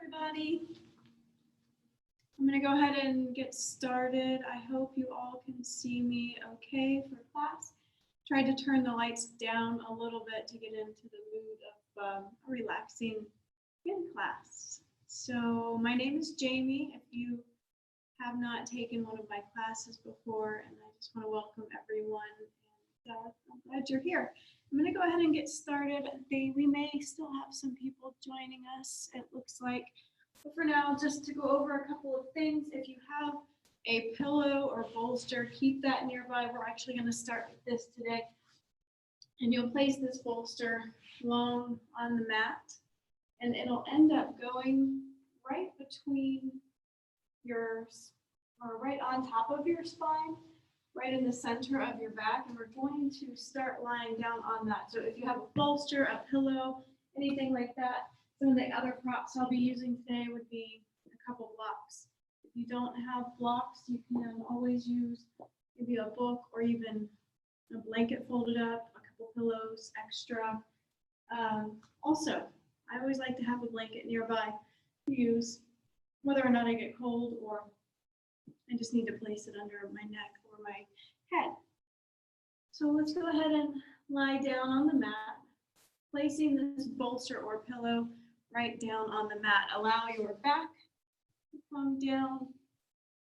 everybody. I'm going to go ahead and get started. I hope you all can see me okay for class. Tried to turn the lights down a little bit to get into the mood of a relaxing yin class. So my name is Jaime. If you have not taken one of my classes before, and I just want to welcome everyone, and I'm glad you're here. I'm going to go ahead and get started. We may still have some people joining us, it looks like. But for now, just to go over a couple of things. If you have a pillow or bolster, keep that nearby. We're actually going to start with this today. And you'll place this bolster long on the mat, and it'll end up going right between right on top of your spine, right in the center of your back, and we're going to start lying down on that. So if you have a bolster, a pillow, anything like that, some of the other props I'll be using today would be a couple blocks. If you don't have blocks, you can always use maybe a book or even a blanket folded up, a couple pillows extra. Also, I always like to have a blanket nearby to use whether or not I get cold or I just need to place it under my neck or my head. So let's go ahead and lie down on the mat, placing this bolster or pillow right down on the mat. Allow your back to come down,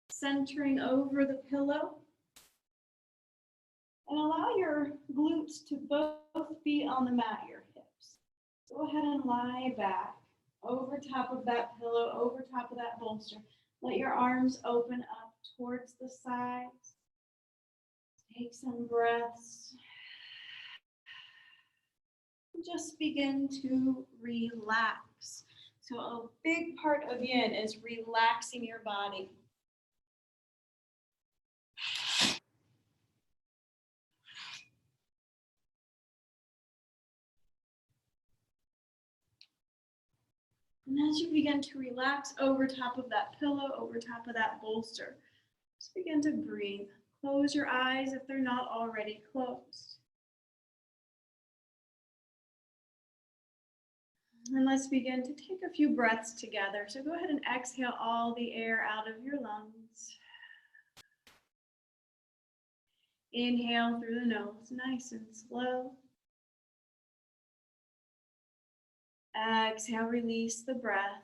centering over the pillow. And allow your glutes to both be on the mat, your hips. Go ahead and lie back over top of that pillow, over top of that bolster. Let your arms open up towards the sides. Take some breaths. Just begin to relax. So a big part of yin is relaxing your body. And as you begin to relax over top of that pillow, over top of that bolster, just begin to breathe. Close your eyes if they're not already closed. And let's begin to take a few breaths together. So go ahead and exhale all the air out of your lungs. Inhale through the nose, nice and slow. Exhale, release the breath.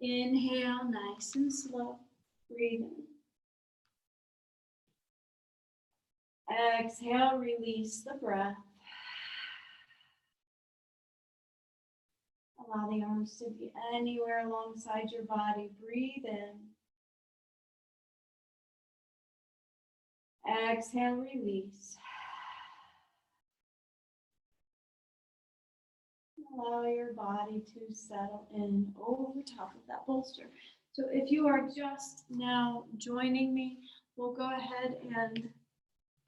Inhale, nice and slow. Breathe in. Exhale, release the breath. Allow the arms to be anywhere alongside your body. Breathe in. Exhale, release. Allow your body to settle in over top of that bolster. So if you are just now joining me, we'll go ahead and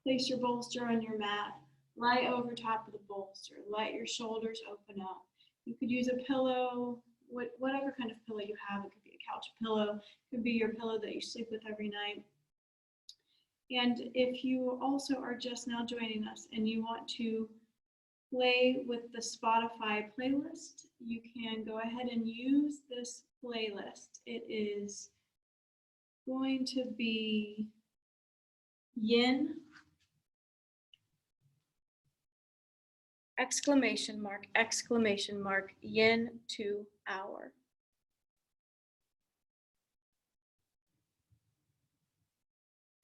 place your bolster on your mat. Lie over top of the bolster. Let your shoulders open up. You could use a pillow, whatever kind of pillow you have. It could be a couch pillow. It could be your pillow that you sleep with every night. And if you also are just now joining us and you want to play with the Spotify playlist, you can go ahead and use this playlist. It is going to be Yin, exclamation mark, Yin to hour.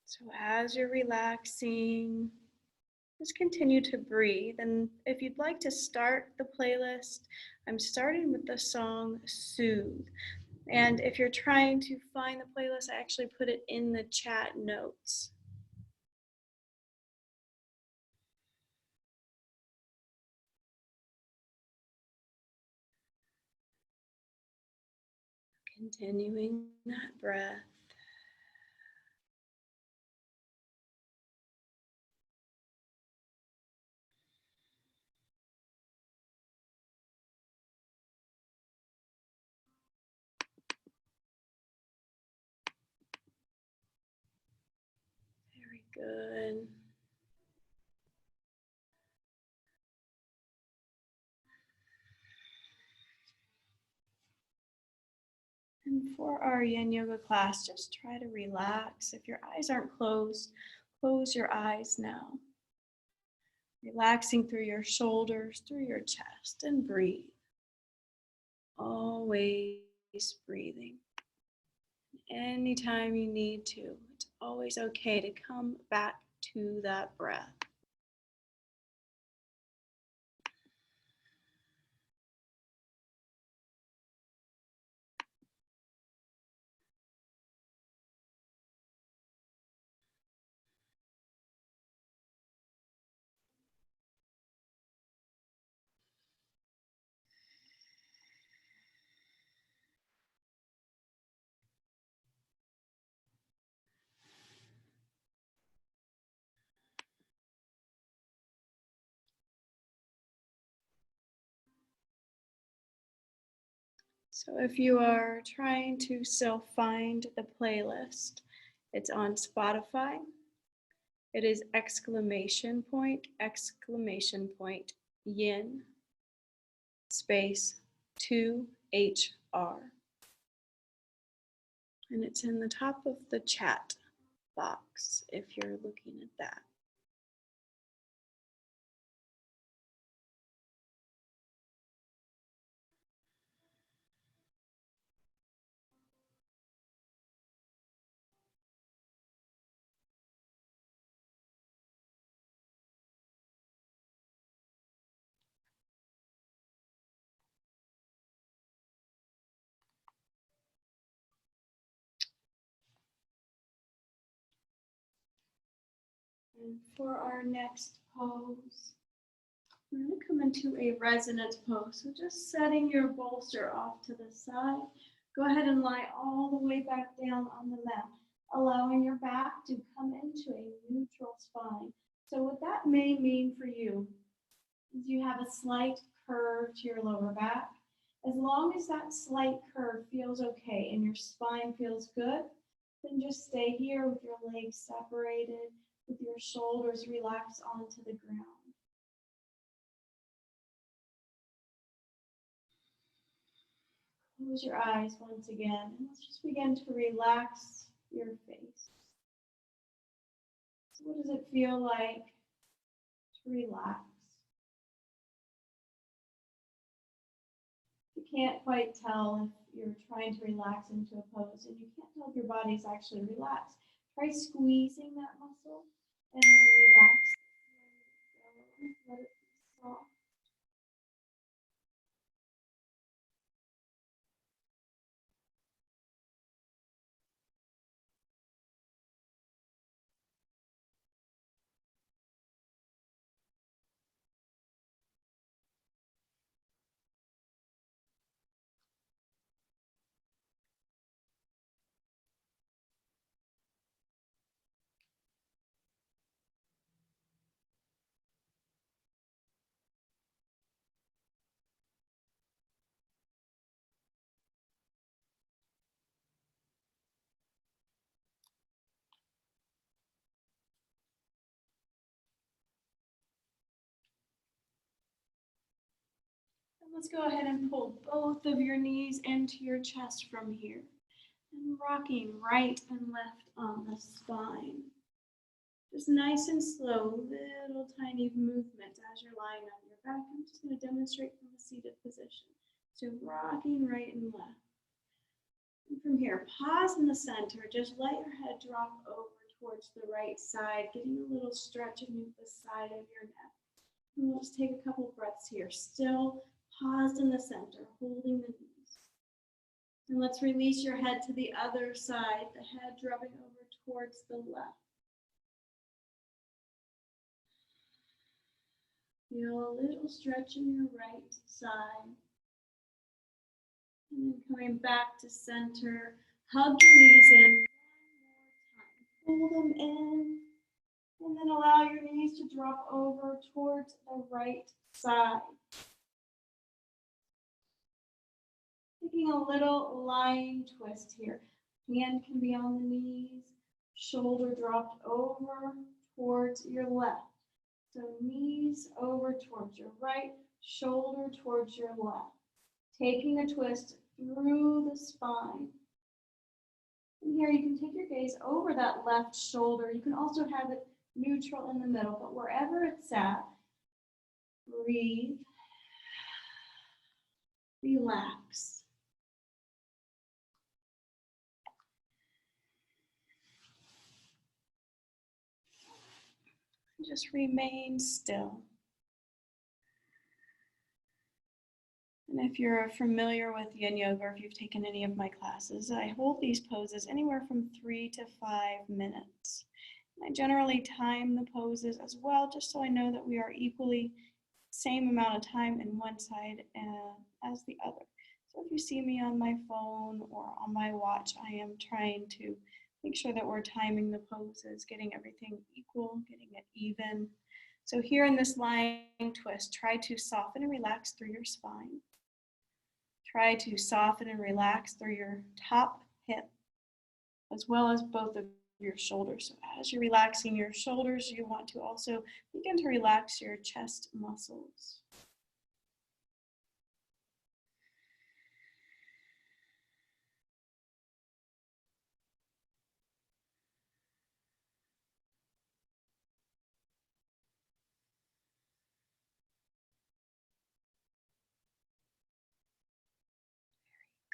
So as you're relaxing, just continue to breathe. And if you'd like to start the playlist, I'm starting with the song Soothe. And if you're trying to find the playlist, I actually put it in the chat notes. Continuing that breath. Very good. And for our Yin Yoga class, just try to relax. If your eyes aren't closed, close your eyes now. Relaxing through your shoulders, through your chest, and breathe. Always breathing. Anytime you need to, it's always okay to come back to that breath. So if you are trying to still find the playlist, it's on Spotify. It is !, yin, space 2HR. And it's in the top of the chat box if you're looking at that. And for our next pose, we're going to come into a resonance pose. So just setting your bolster off to the side. Go ahead and lie all the way back down on the mat, allowing your back to come into a neutral spine. So what that may mean for you is you have a slight curve to your lower back. As long as that slight curve feels okay and your spine feels good, then just stay here with your legs separated, with your shoulders relaxed onto the ground. Close your eyes once again, and let's just begin to relax your face. So what does it feel like to relax? You can't quite tell if you're trying to relax into a pose, and you can't tell if your body's actually relaxed. Try squeezing that muscle and then relax. Let it be soft. And let's go ahead and pull both of your knees into your chest from here. And rocking right and left on the spine. Just nice and slow, little tiny movements as you're lying on your back. I'm just going to demonstrate from a seated position. So rocking right and left. And from here, pause in the center. Just let your head drop over towards the right side, getting a little stretch underneath the side of your neck. And we'll just take a couple breaths here. Still paused in the center, holding the knees. And let's release your head to the other side, the head dropping over towards the left. Feel a little stretch in your right side. And then coming back to center, hug your knees in one more time. Pull them in. And then allow your knees to drop over towards the right side. Taking a little lying twist here. Hand can be on the knees, shoulder dropped over towards your left. So knees over towards your right, shoulder towards your left. Taking a twist through the spine. And here you can take your gaze over that left shoulder. You can also have it neutral in the middle, but wherever it's at, breathe, relax. Just remain still. And if you're familiar with Yin Yoga, or if you've taken any of my classes, I hold these poses anywhere from 3 to 5 minutes. And I generally time the poses as well, just so I know that we are equally same amount of time in one side as the other. So if you see me on my phone or on my watch, I am trying to make sure that we're timing the poses, getting everything equal, getting it even. So here in this lying twist, try to soften and relax through your spine. Try to soften and relax through your top hip, as well as both of your shoulders. So as you're relaxing your shoulders, you want to also begin to relax your chest muscles.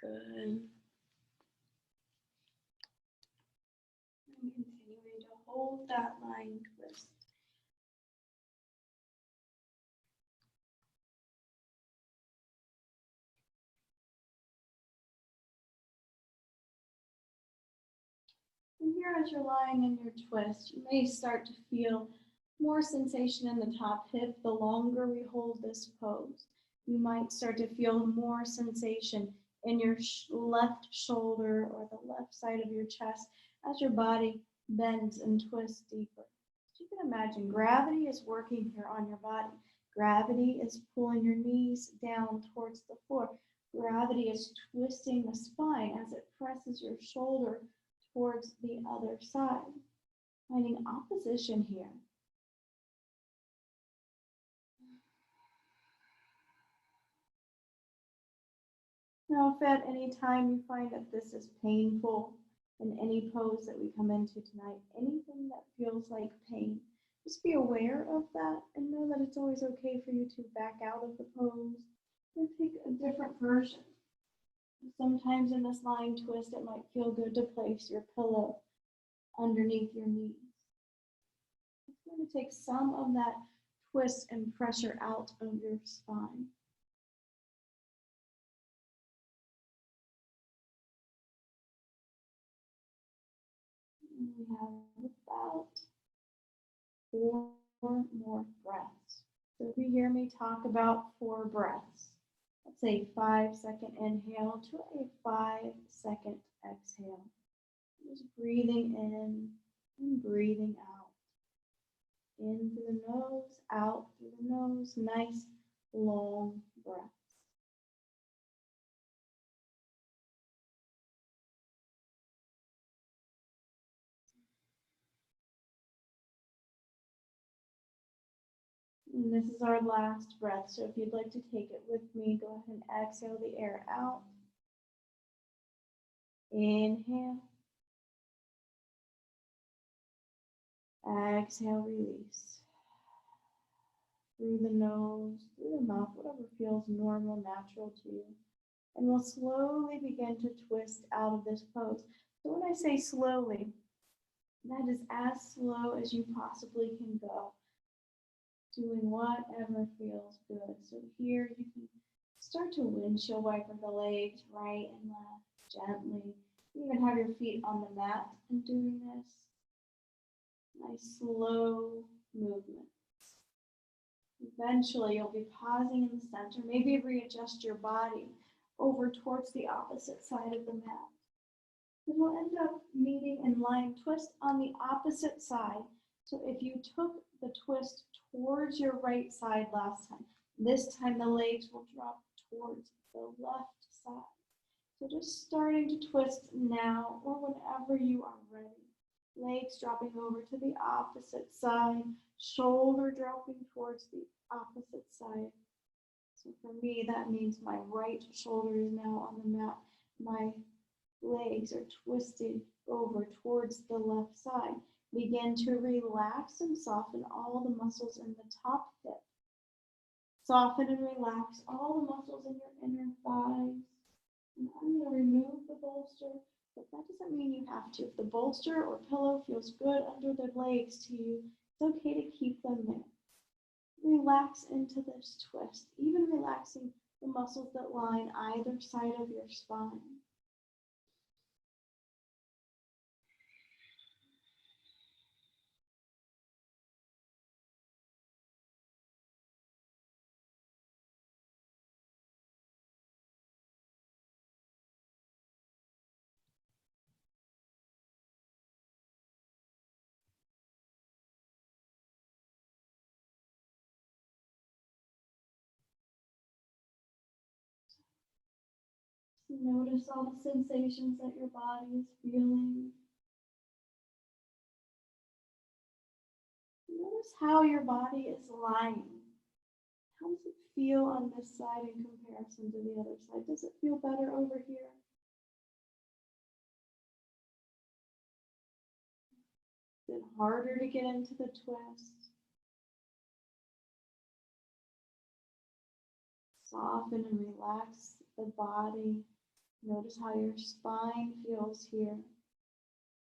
Good. And continuing to hold that lying twist. And here as you're lying in your twist, you may start to feel more sensation in the top hip the longer we hold this pose. You might start to feel more sensation in your left shoulder or the left side of your chest as your body bends and twists deeper. So you can imagine gravity is working here on your body. Gravity is pulling your knees down towards the floor. Gravity is twisting the spine as it presses your shoulder towards the other side. Finding opposition here. Now, if at any time you find that this is painful in any pose that we come into tonight, anything that feels like pain, just be aware of that and know that it's always okay for you to back out of the pose and pick a different version. Sometimes in this lying twist, it might feel good to place your pillow underneath your knees. It's going to take some of that twist and pressure out of your spine. And we have about 4 more breaths. So if you hear me talk about 4 breaths, let's say 5-second inhale to a 5-second exhale. Just breathing in and breathing out. In through the nose, out through the nose. Nice long breaths. And this is our last breath. So if you'd like to take it with me, go ahead and exhale the air out. Inhale. Exhale, release. Through the nose, through the mouth, whatever feels normal, natural to you. And we'll slowly begin to twist out of this pose. So when I say slowly, that is as slow as you possibly can go, doing whatever feels good. So here you can start to windshield wiper the legs right and left gently. You even have your feet on the mat and doing this. Nice slow movement. Eventually you'll be pausing in the center. Maybe readjust your body over towards the opposite side of the mat. And we'll end up meeting in lying twist on the opposite side. So if you took the twist towards your right side last time, this time the legs will drop towards the left side. So just starting to twist now or whenever you are ready. Legs dropping over to the opposite side, shoulder dropping towards the opposite side. So for me, that means my right shoulder is now on the mat. My legs are twisted over towards the left side. Begin to relax and soften all the muscles in the top hip. Soften and relax all the muscles in your inner thighs. And I'm going to remove the bolster, but that doesn't mean you have to. If the bolster or pillow feels good under the legs to you, it's okay to keep them there. Relax into this twist, even relaxing the muscles that line either side of your spine. Notice all the sensations that your body is feeling. Notice how your body is lying. How does it feel on this side in comparison to the other side? Does it feel better over here? Is it harder to get into the twist? Soften and relax the body. Notice how your spine feels here.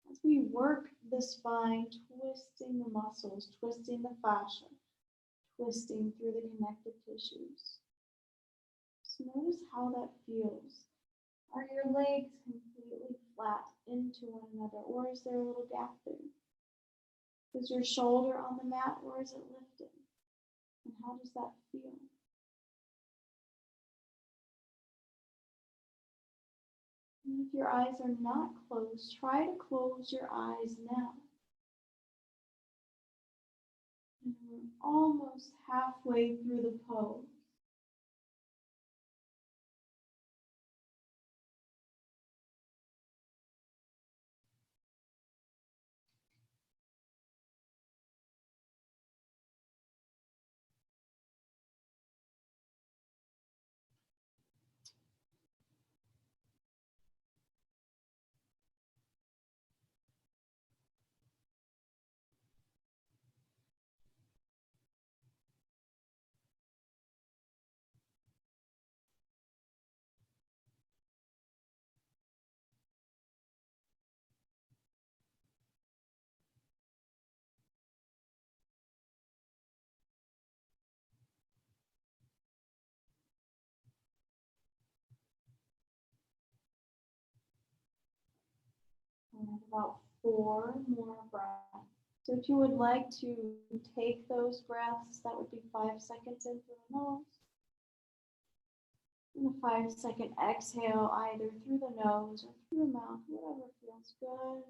As we work the spine, twisting the muscles, twisting the fascia, twisting through the connective tissues. So notice how that feels. Are your legs completely flat into one another, or is there a little gap there? Is your shoulder on the mat, or is it lifted? And how does that feel? And if your eyes are not closed, try to close your eyes now. And we're almost halfway through the pose. And about 4 more breaths. So if you would like to take those breaths, that would be 5 seconds in through the nose. And a 5-second exhale either through the nose or through the mouth, whatever feels good.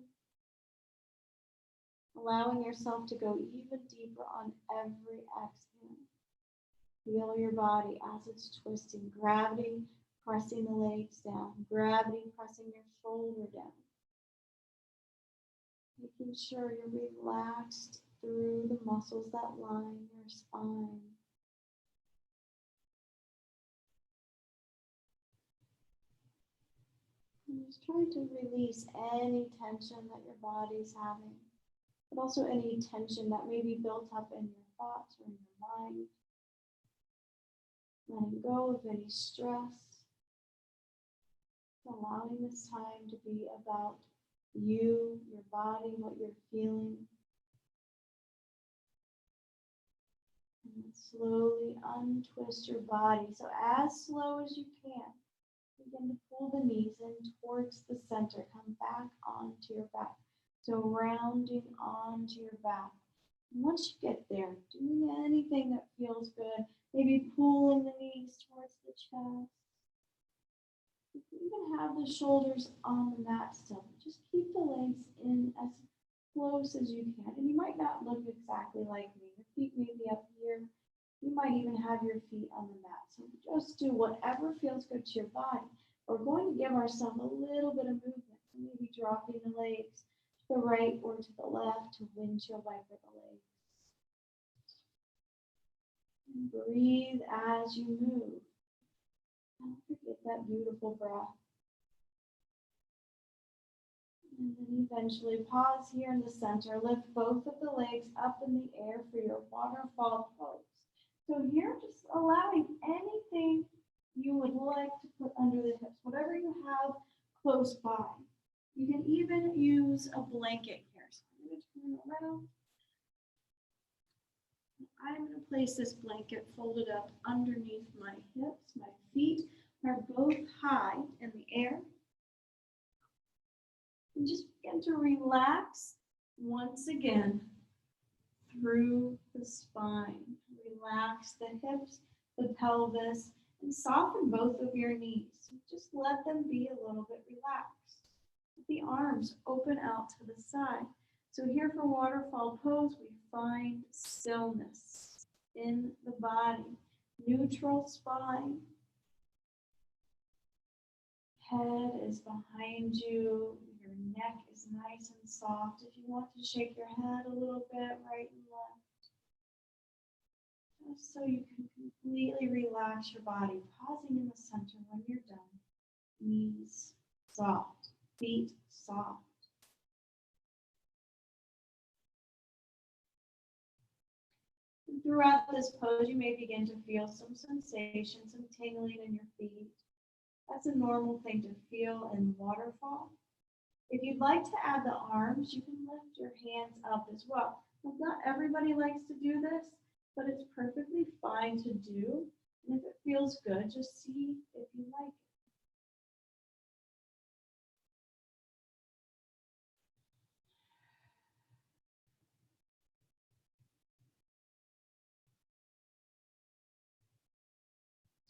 Allowing yourself to go even deeper on every exhale. Feel your body as it's twisting. Gravity pressing the legs down. Gravity pressing your shoulder down. Making sure you're relaxed through the muscles that line your spine. And just trying to release any tension that your body's having, but also any tension that may be built up in your thoughts or in your mind. Letting go of any stress. Allowing this time to be about you, your body, what you're feeling. And then slowly untwist your body. So as slow as you can, begin to pull the knees in towards the center. Come back onto your back. So rounding onto your back. And once you get there, doing anything that feels good, maybe pulling the knees towards the chest. You can even have the shoulders on the mat still. Just keep the legs in as close as you can. And you might not look exactly like me. Your feet may be up here. You might even have your feet on the mat. So just do whatever feels good to your body. We're going to give ourselves a little bit of movement. So maybe dropping the legs to the right or to the left to windshield wiper the legs. And breathe as you move. Don't forget that beautiful breath. And then eventually pause here in the center. Lift both of the legs up in the air for your waterfall pose. So here, just allowing anything you would like to put under the hips, whatever you have close by. You can even use a blanket here. So I'm going to turn around. I'm going to place this blanket folded up underneath my hips. My feet are both high in the air. And just begin to relax once again through the spine. Relax the hips, the pelvis, and soften both of your knees. Just let them be a little bit relaxed. The arms open out to the side. So here for waterfall pose, we find stillness in the body. Neutral spine. Head is behind you. Your neck is nice and soft. If you want to shake your head a little bit, right and left. Just so you can completely relax your body. Pausing in the center when you're done. Knees soft. Feet soft. And throughout this pose, you may begin to feel some sensation, some tingling in your feet. That's a normal thing to feel in waterfall. If you'd like to add the arms, you can lift your hands up as well. Not everybody likes to do this, but it's perfectly fine to do. And if it feels good, just see if you like it.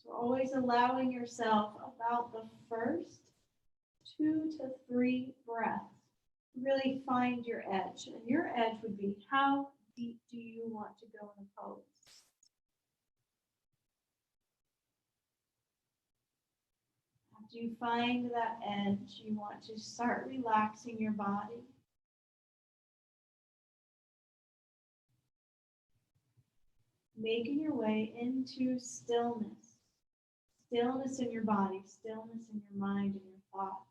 So always allowing yourself about the first 2 to 3 breaths. Really find your edge. And your edge would be, how deep do you want to go in a pose? After you find that edge, you want to start relaxing your body. Making your way into stillness. Stillness in your body, stillness in your mind and your thoughts.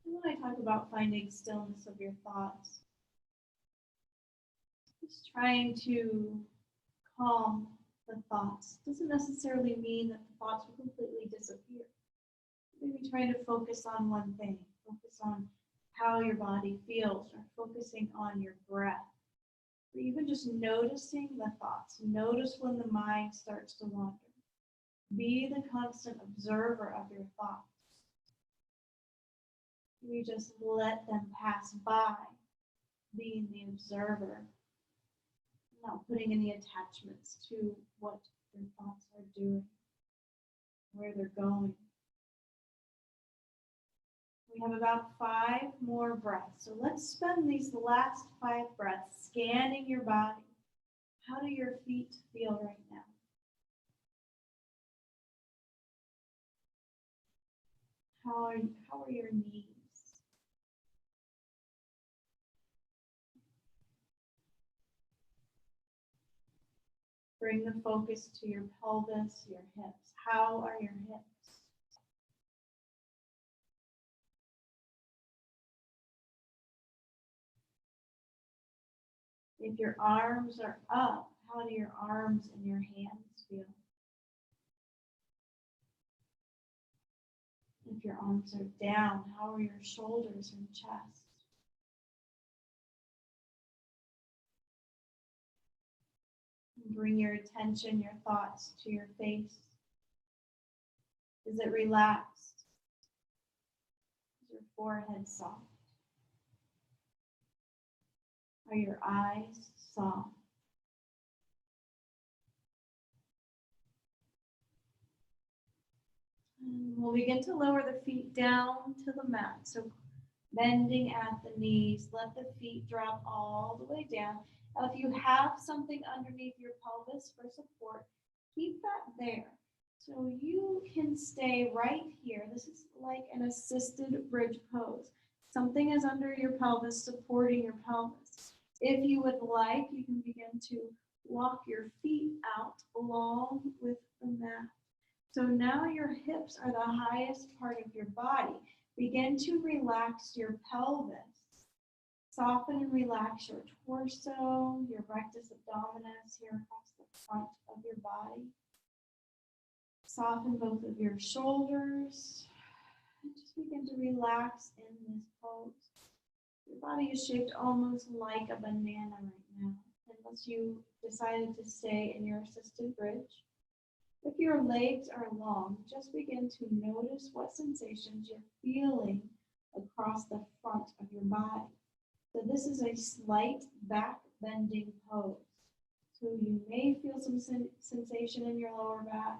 And when I talk about finding stillness of your thoughts, just trying to calm the thoughts. Doesn't necessarily mean that the thoughts will completely disappear. Maybe trying to focus on one thing, focus on how your body feels, or focusing on your breath. Or even just noticing the thoughts. Notice when the mind starts to wander. Be the constant observer of your thoughts. You just let them pass by, being the observer, not putting any attachments to what your thoughts are doing, where they're going. We have about 5 more breaths. So let's spend these last 5 breaths scanning your body. How do your feet feel right now? How are your knees? Bring the focus to your pelvis, your hips. How are your hips? If your arms are up, how do your arms and your hands feel? If your arms are down, how are your shoulders and chest? And bring your attention, your thoughts to your face. Is it relaxed? Is your forehead soft? Are your eyes soft? And we'll begin to lower the feet down to the mat. So bending at the knees, let the feet drop all the way down. Now, if you have something underneath your pelvis for support, keep that there. So you can stay right here. This is like an assisted bridge pose. Something is under your pelvis, supporting your pelvis. If you would like, you can begin to walk your feet out along with the mat. So now your hips are the highest part of your body. Begin to relax your pelvis. Soften and relax your torso, your rectus abdominis here across the front of your body. Soften both of your shoulders. And just begin to relax in this pose. Your body is shaped almost like a banana right now, unless you decided to stay in your assisted bridge. If your legs are long, just begin to notice what sensations you're feeling across the front of your body. So this is a slight back bending pose. So you may feel some sensation in your lower back.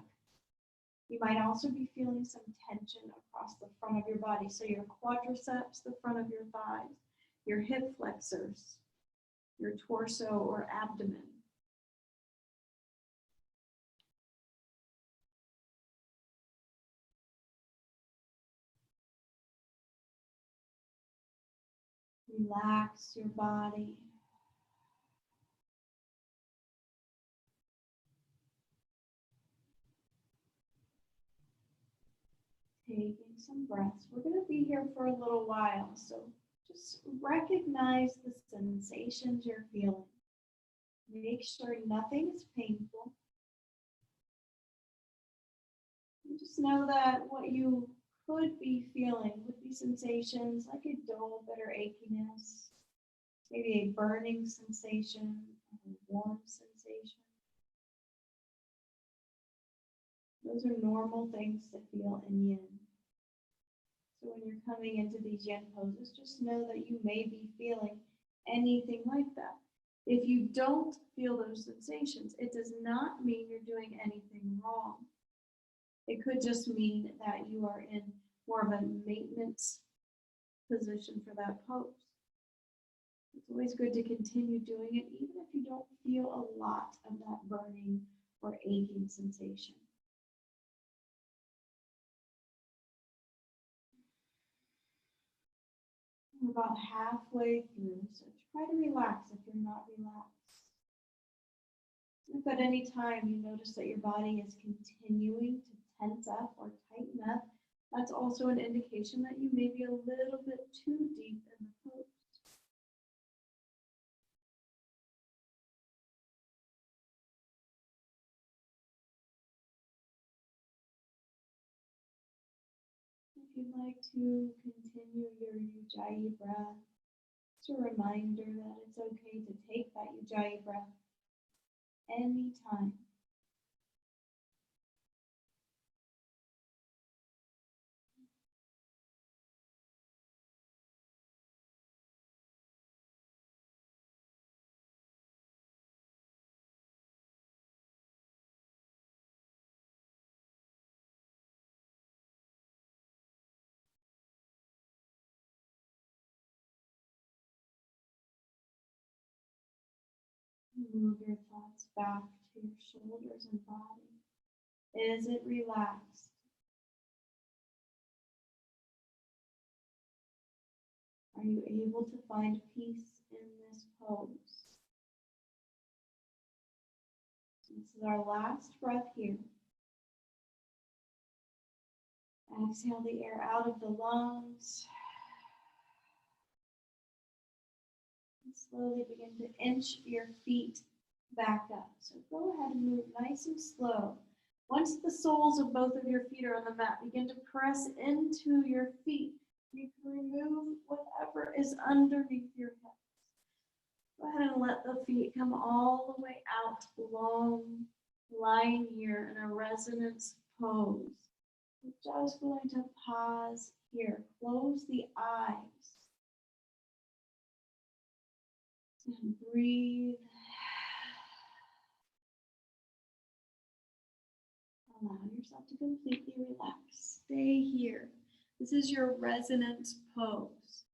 You might also be feeling some tension across the front of your body. So your quadriceps, the front of your thighs, your hip flexors, your torso or abdomen. Relax your body. Taking some breaths. We're going to be here for a little while, so just recognize the sensations you're feeling. Make sure nothing is painful. And just know that what you could be feeling would be sensations like a dull, bitter achiness, maybe a burning sensation, a warm sensation. Those are normal things to feel in yin. So when you're coming into these yin poses, just know that you may be feeling anything like that. If you don't feel those sensations, it does not mean you're doing anything wrong. It could just mean that you are in more of a maintenance position for that pose. It's always good to continue doing it, even if you don't feel a lot of that burning or aching sensation. We're about halfway through, so try to relax if you're not relaxed. If at any time you notice that your body is continuing to tense up or tighten up, that's also an indication that you may be a little bit too deep in the pose. If you'd like to continue your Ujjayi breath, it's a reminder that it's okay to take that Ujjayi breath anytime. Move your thoughts back to your shoulders and body. Is it relaxed? Are you able to find peace in this pose? This is our last breath here. Exhale the air out of the lungs. And slowly begin to inch your feet back up. So go ahead and move nice and slow. Once the soles of both of your feet are on the mat, begin to press into your feet. You can remove whatever is underneath your hips. Go ahead and let the feet come all the way out, long, lying here in a resonance pose. We're just going to pause here. Close the eyes. And breathe. Allow yourself to completely relax. Stay here. This is your resonance pose.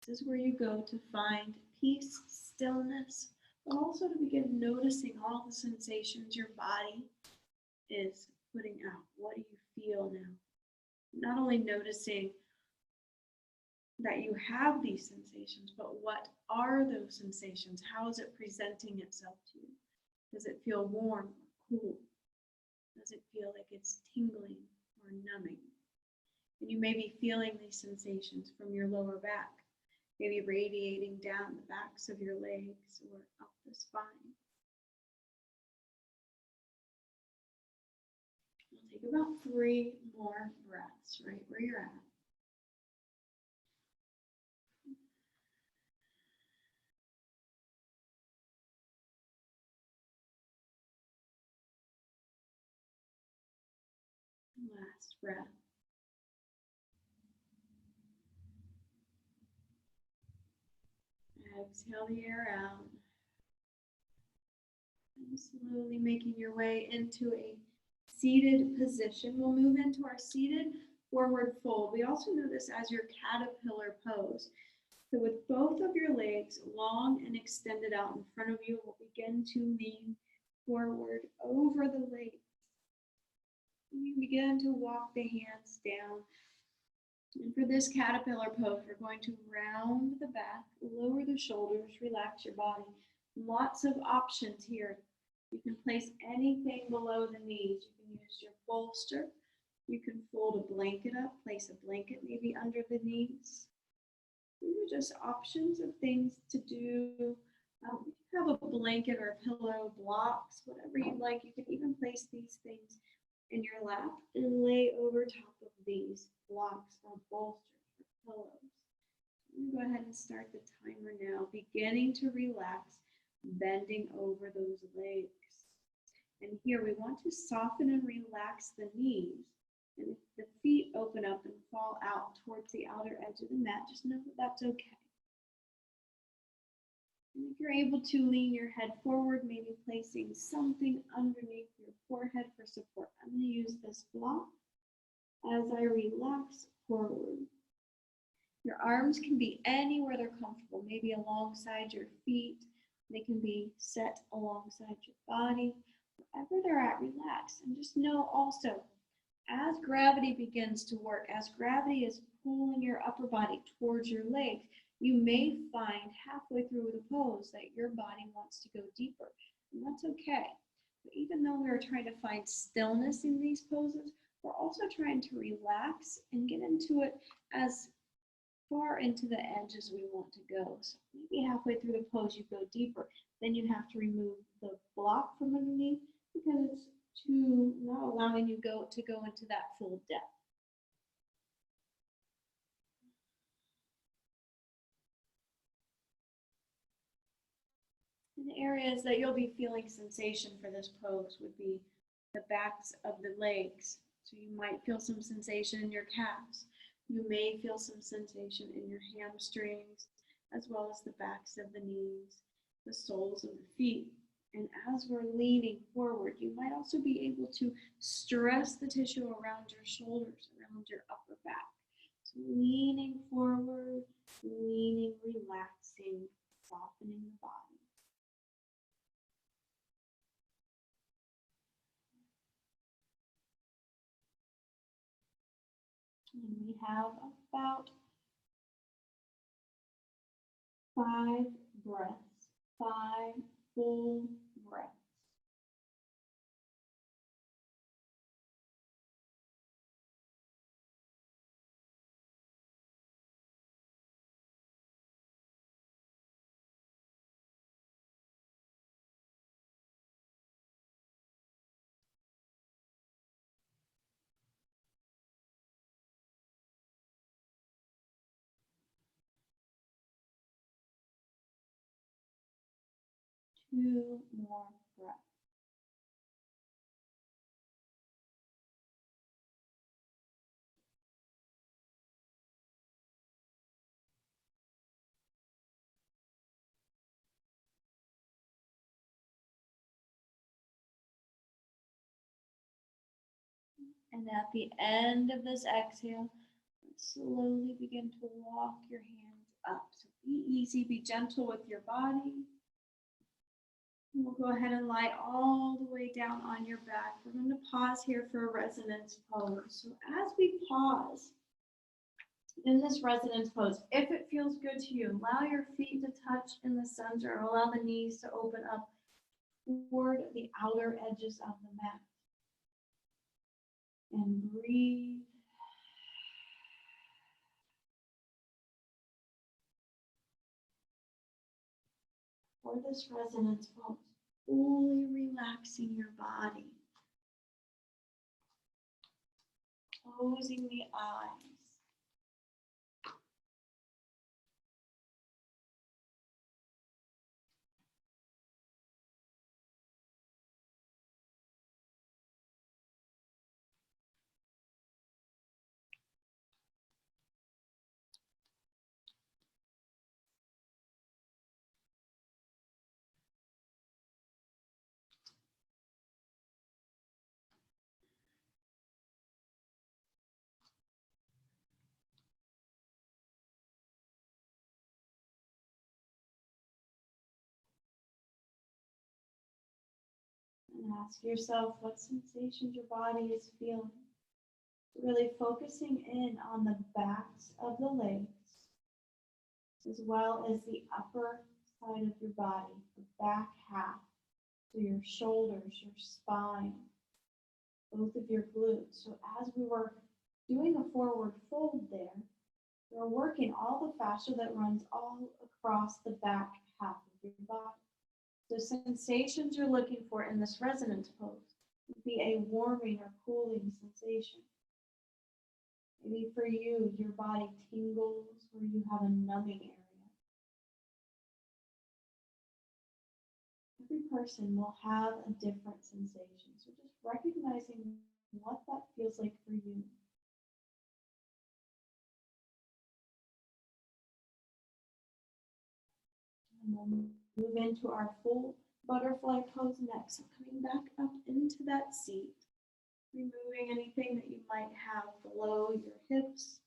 This is where you go to find peace, stillness, but also to begin noticing all the sensations your body is putting out. What do you feel now? Not only noticing that you have these sensations, but what are those sensations? How is it presenting itself to you? Does it feel warm or cool? Does it feel like it's tingling or numbing? And you may be feeling these sensations from your lower back, maybe radiating down the backs of your legs or up the spine. We'll take about 3 more breaths right where you're at. Last breath. Exhale the air out. And slowly making your way into a seated position. We'll move into our seated forward fold. We also know this as your caterpillar pose. So with both of your legs long and extended out in front of you, we'll begin to lean forward over the legs. You begin to walk the hands down. And for this caterpillar pose, we're going to round the back, lower the shoulders, relax your body. Lots of options here. You can place anything below the knees. You can use your bolster. You can fold a blanket up, place a blanket maybe under the knees. These are just options of things to do. You can have a blanket or a pillow, blocks, whatever you like. You can even place these things in your lap and lay over top of these blocks or bolsters or pillows. I'm going to go ahead and start the timer now, beginning to relax, bending over those legs. And here we want to soften and relax the knees. And if the feet open up and fall out towards the outer edge of the mat, just know that that's okay. And if you're able to lean your head forward, maybe placing something underneath your forehead for support. I'm going to use this block as I relax forward. Your arms can be anywhere they're comfortable, maybe alongside your feet. They can be set alongside your body. Wherever they're at, relax. And just know also, as gravity begins to work, as gravity is pulling your upper body towards your legs, you may find halfway through the pose that your body wants to go deeper, and that's okay. But even though we're trying to find stillness in these poses, we're also trying to relax and get into it as far into the edge as we want to go. So maybe halfway through the pose, you go deeper. Then you have to remove the block from underneath because it's not allowing you to go into that full depth. And the areas that you'll be feeling sensation for this pose would be the backs of the legs. So you might feel some sensation in your calves. You may feel some sensation in your hamstrings, as well as the backs of the knees, the soles of the feet. And as we're leaning forward, you might also be able to stress the tissue around your shoulders, around your upper back. So leaning forward, leaning, relaxing, softening the body. And we have about 5 breaths, 5 full breaths. Two more breaths. And at the end of this exhale, slowly begin to walk your hands up. So be easy, be gentle with your body. And we'll go ahead and lie all the way down on your back. We're going to pause here for a resonance pose. So as we pause in this resonance pose, if it feels good to you, allow your feet to touch in the center, or allow the knees to open up toward the outer edges of the mat. and breathe. For this resonance pose, fully relaxing your body, closing the eyes. And ask yourself what sensations your body is feeling. Really focusing in on the backs of the legs, as well as the upper side of your body, the back half, so your shoulders, your spine, both of your glutes. So as we were doing a forward fold there, we're working all the fascia that runs all across the back half of your body. So sensations you're looking for in this resonance pose would be a warming or cooling sensation. Maybe for you, your body tingles or you have a numbing area. Every person will have a different sensation. So just recognizing what that feels like for you. And we'll move into our full butterfly pose next. So coming back up into that seat, removing anything that you might have below your hips.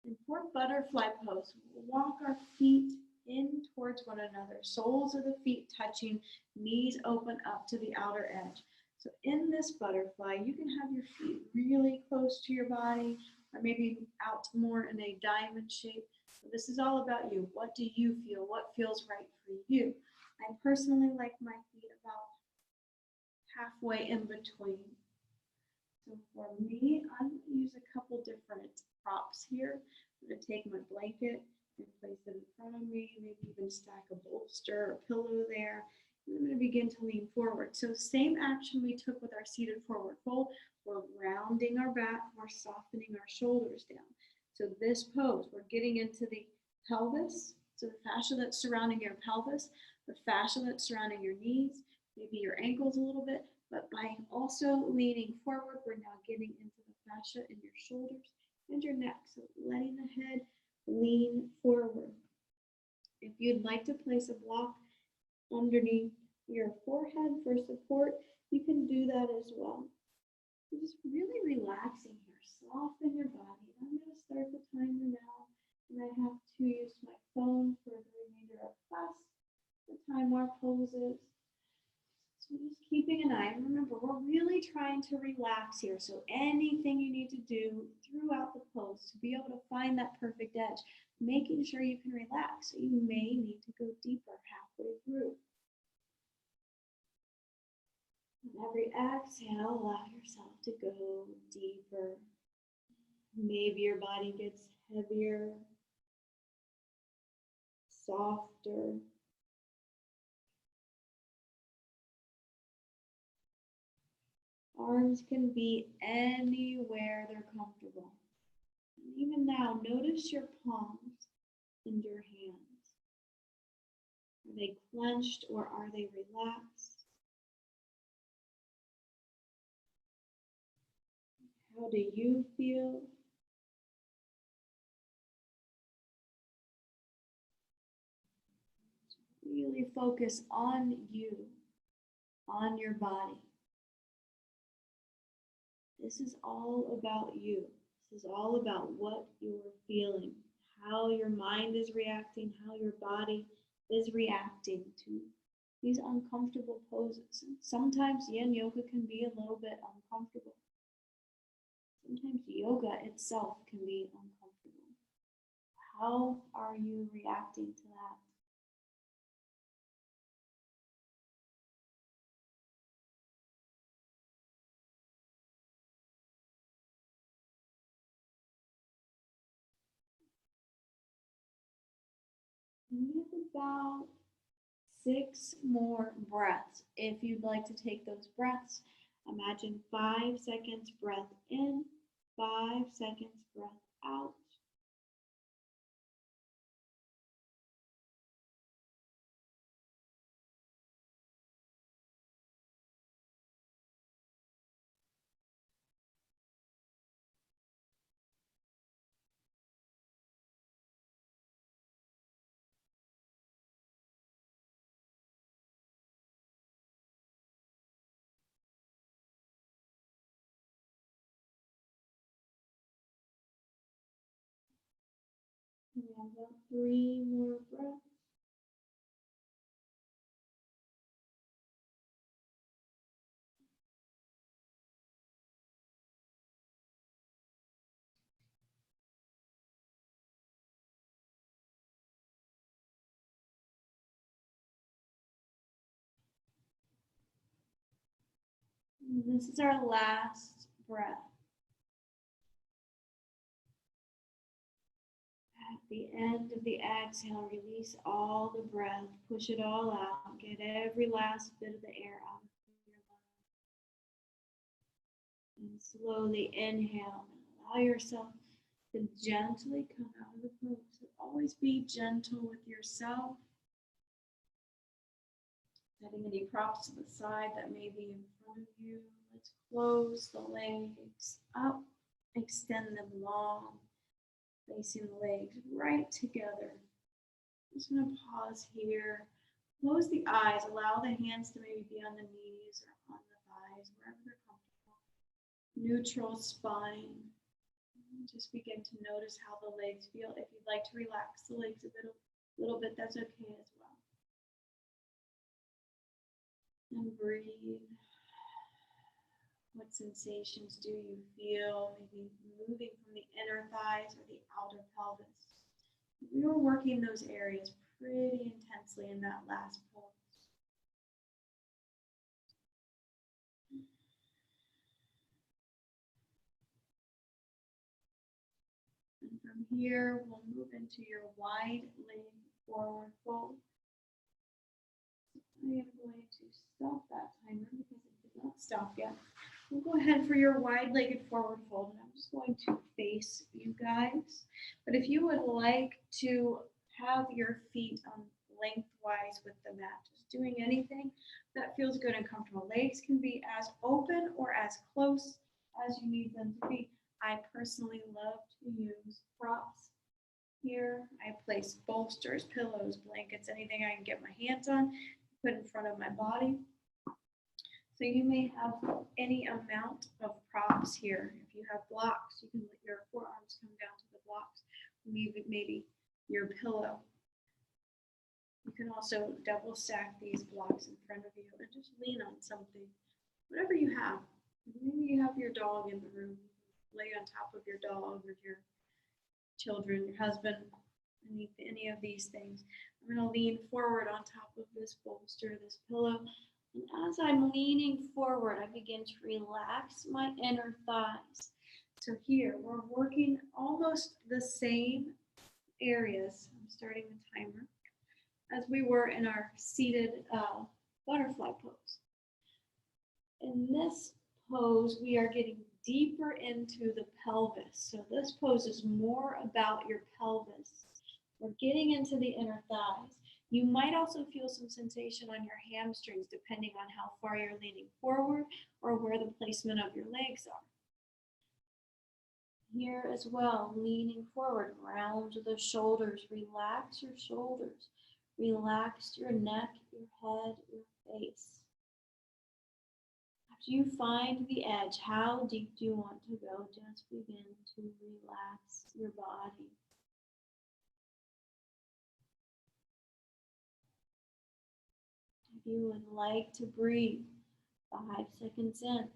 And for butterfly pose, we'll walk our feet in towards one another, soles of the feet touching, knees open up to the outer edge. So in this butterfly, you can have your feet really close to your body, or maybe out more in a diamond shape. So this is all about you. What do you feel? What feels right for you? I personally like my feet about halfway in between. So for me, I'm going to use a couple different props here. I'm going to take my blanket and place it in front of me, maybe even stack a bolster or pillow there. And I'm going to begin to lean forward. So same action we took with our seated forward fold. We're rounding our back, we're softening our shoulders down. So this pose, we're getting into the pelvis, so the fascia that's surrounding your pelvis, the fascia that's surrounding your knees, maybe your ankles a little bit, but by also leaning forward, we're now getting into the fascia in your shoulders and your neck. So letting the head lean forward. If you'd like to place a block underneath your forehead for support, you can do that as well. So just really relaxing here, soften your body. I'm going to start the timer now, and I have to use my phone for the remainder of class to time our poses. So just keeping an eye. Remember, we're really trying to relax here. So anything you need to do throughout the pose to be able to find that perfect edge, making sure you can relax. So you may need to go deeper halfway through. On every exhale, allow yourself to go deeper. Maybe your body gets heavier, softer. Arms can be anywhere they're comfortable. And even now, notice your palms and your hands. Are they clenched or are they relaxed? How do you feel? Really focus on you, on your body. This is all about you. This is all about what you're feeling, how your mind is reacting, how your body is reacting to these uncomfortable poses. And sometimes yin yoga can be a little bit uncomfortable. Sometimes yoga itself can be uncomfortable. How are you reacting to that? And we have about 6 more breaths. If you'd like to take those breaths, imagine 5 seconds breath in, 5 seconds breath out. We have about 3 more breaths. And this is our last breath. At the end of the exhale, release all the breath, push it all out, get every last bit of the air out of your lungs. And slowly inhale and allow yourself to gently come out of the pose. So always be gentle with yourself. Setting any props to the side that may be in front of you. Let's close the legs up, extend them long, placing the legs right together. I'm just going to pause here. Close the eyes. Allow the hands to maybe be on the knees or on the thighs, wherever they're comfortable. Neutral spine. Just begin to notice how the legs feel. If you'd like to relax the legs a little bit, that's okay as well. And breathe. What sensations do you feel? Maybe moving from the inner thighs or the outer pelvis. We were working those areas pretty intensely in that last pose. And from here, we'll move into your wide leg forward fold. I am going to stop that timer because it did not stop yet. We'll go ahead for your wide-legged forward fold, and I'm just going to face you guys. But if you would like to have your feet on lengthwise with the mat, just doing anything that feels good and comfortable. Legs can be as open or as close as you need them to be. I personally love to use props here. I place bolsters, pillows, blankets, anything I can get my hands on, put in front of my body. So you may have any amount of props here. If you have blocks, you can let your forearms come down to the blocks. Maybe your pillow. You can also double stack these blocks in front of you and just lean on something. Whatever you have. Maybe you have your dog in the room. Lay on top of your dog or your children, your husband, any of these things. I'm going to lean forward on top of this bolster, this pillow. And as I'm leaning forward, I begin to relax my inner thighs. So here, we're working almost the same areas. I'm starting the timer as we were in our seated butterfly pose. In this pose, we are getting deeper into the pelvis. So this pose is more about your pelvis. We're getting into the inner thighs. You might also feel some sensation on your hamstrings depending on how far you're leaning forward or where the placement of your legs are. Here as well, leaning forward, round the shoulders, relax your shoulders, relax your neck, your head, your face. After you find the edge, how deep do you want to go? Just begin to relax your body. If you would like to breathe, 5 seconds in,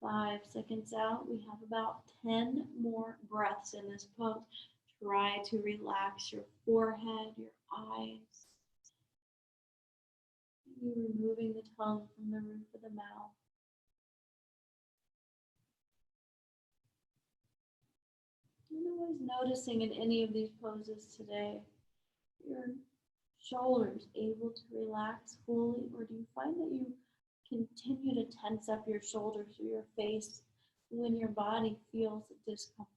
5 seconds out. We have about 10 more breaths in this pose. Try to relax your forehead, your eyes. Maybe removing the tongue from the roof of the mouth. And always noticing in any of these poses today, you're shoulders able to relax fully, or do you find that you continue to tense up your shoulders or your face when your body feels discomfort?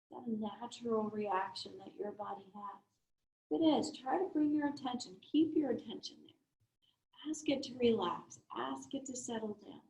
Is that a natural reaction that your body has? If it is, try to bring your attention, keep your attention there. Ask it to relax, ask it to settle down.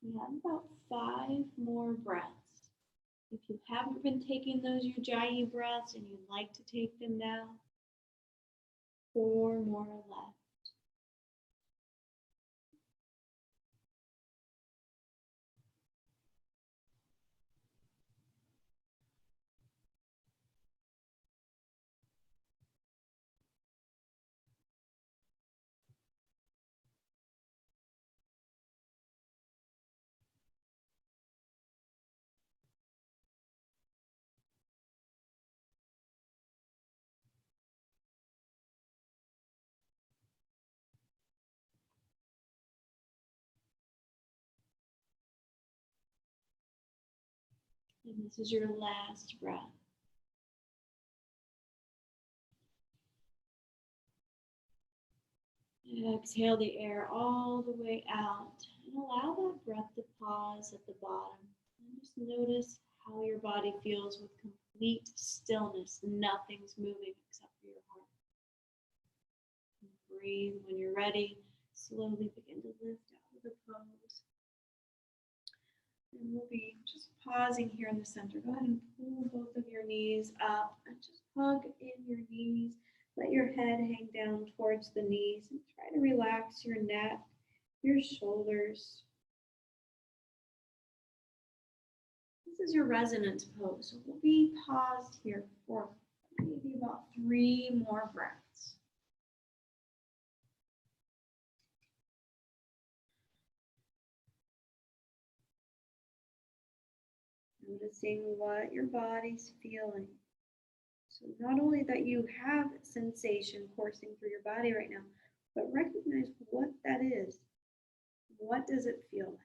We have about 5 more breaths. If you haven't been taking those ujjayi breaths and you'd like to take them now, 4 more left. And this is your last breath. Exhale the air all the way out and allow that breath to pause at the bottom. And just notice how your body feels with complete stillness. Nothing's moving except for your heart. And breathe. When you're ready, slowly begin to lift out of the pose. And we'll be just pausing here in the center. Go ahead and pull both of your knees up and just hug in your knees. Let your head hang down towards the knees and try to relax your neck, your shoulders. This is your resonance pose. So we'll be paused here for maybe about 3 more breaths. Noticing what your body's feeling. So not only that you have sensation coursing through your body right now, but recognize what that is. What does it feel like?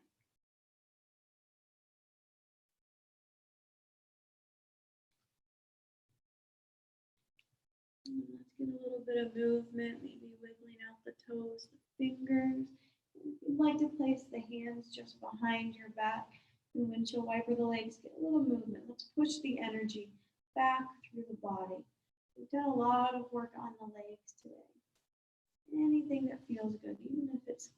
And let's get a little bit of movement, maybe wiggling out the toes, the fingers. If you'd like to place the hands just behind your back and windshield wiper the legs, get a little movement. Let's push the energy back through the body. We've done a lot of work on the legs today. Anything that feels good, even if it's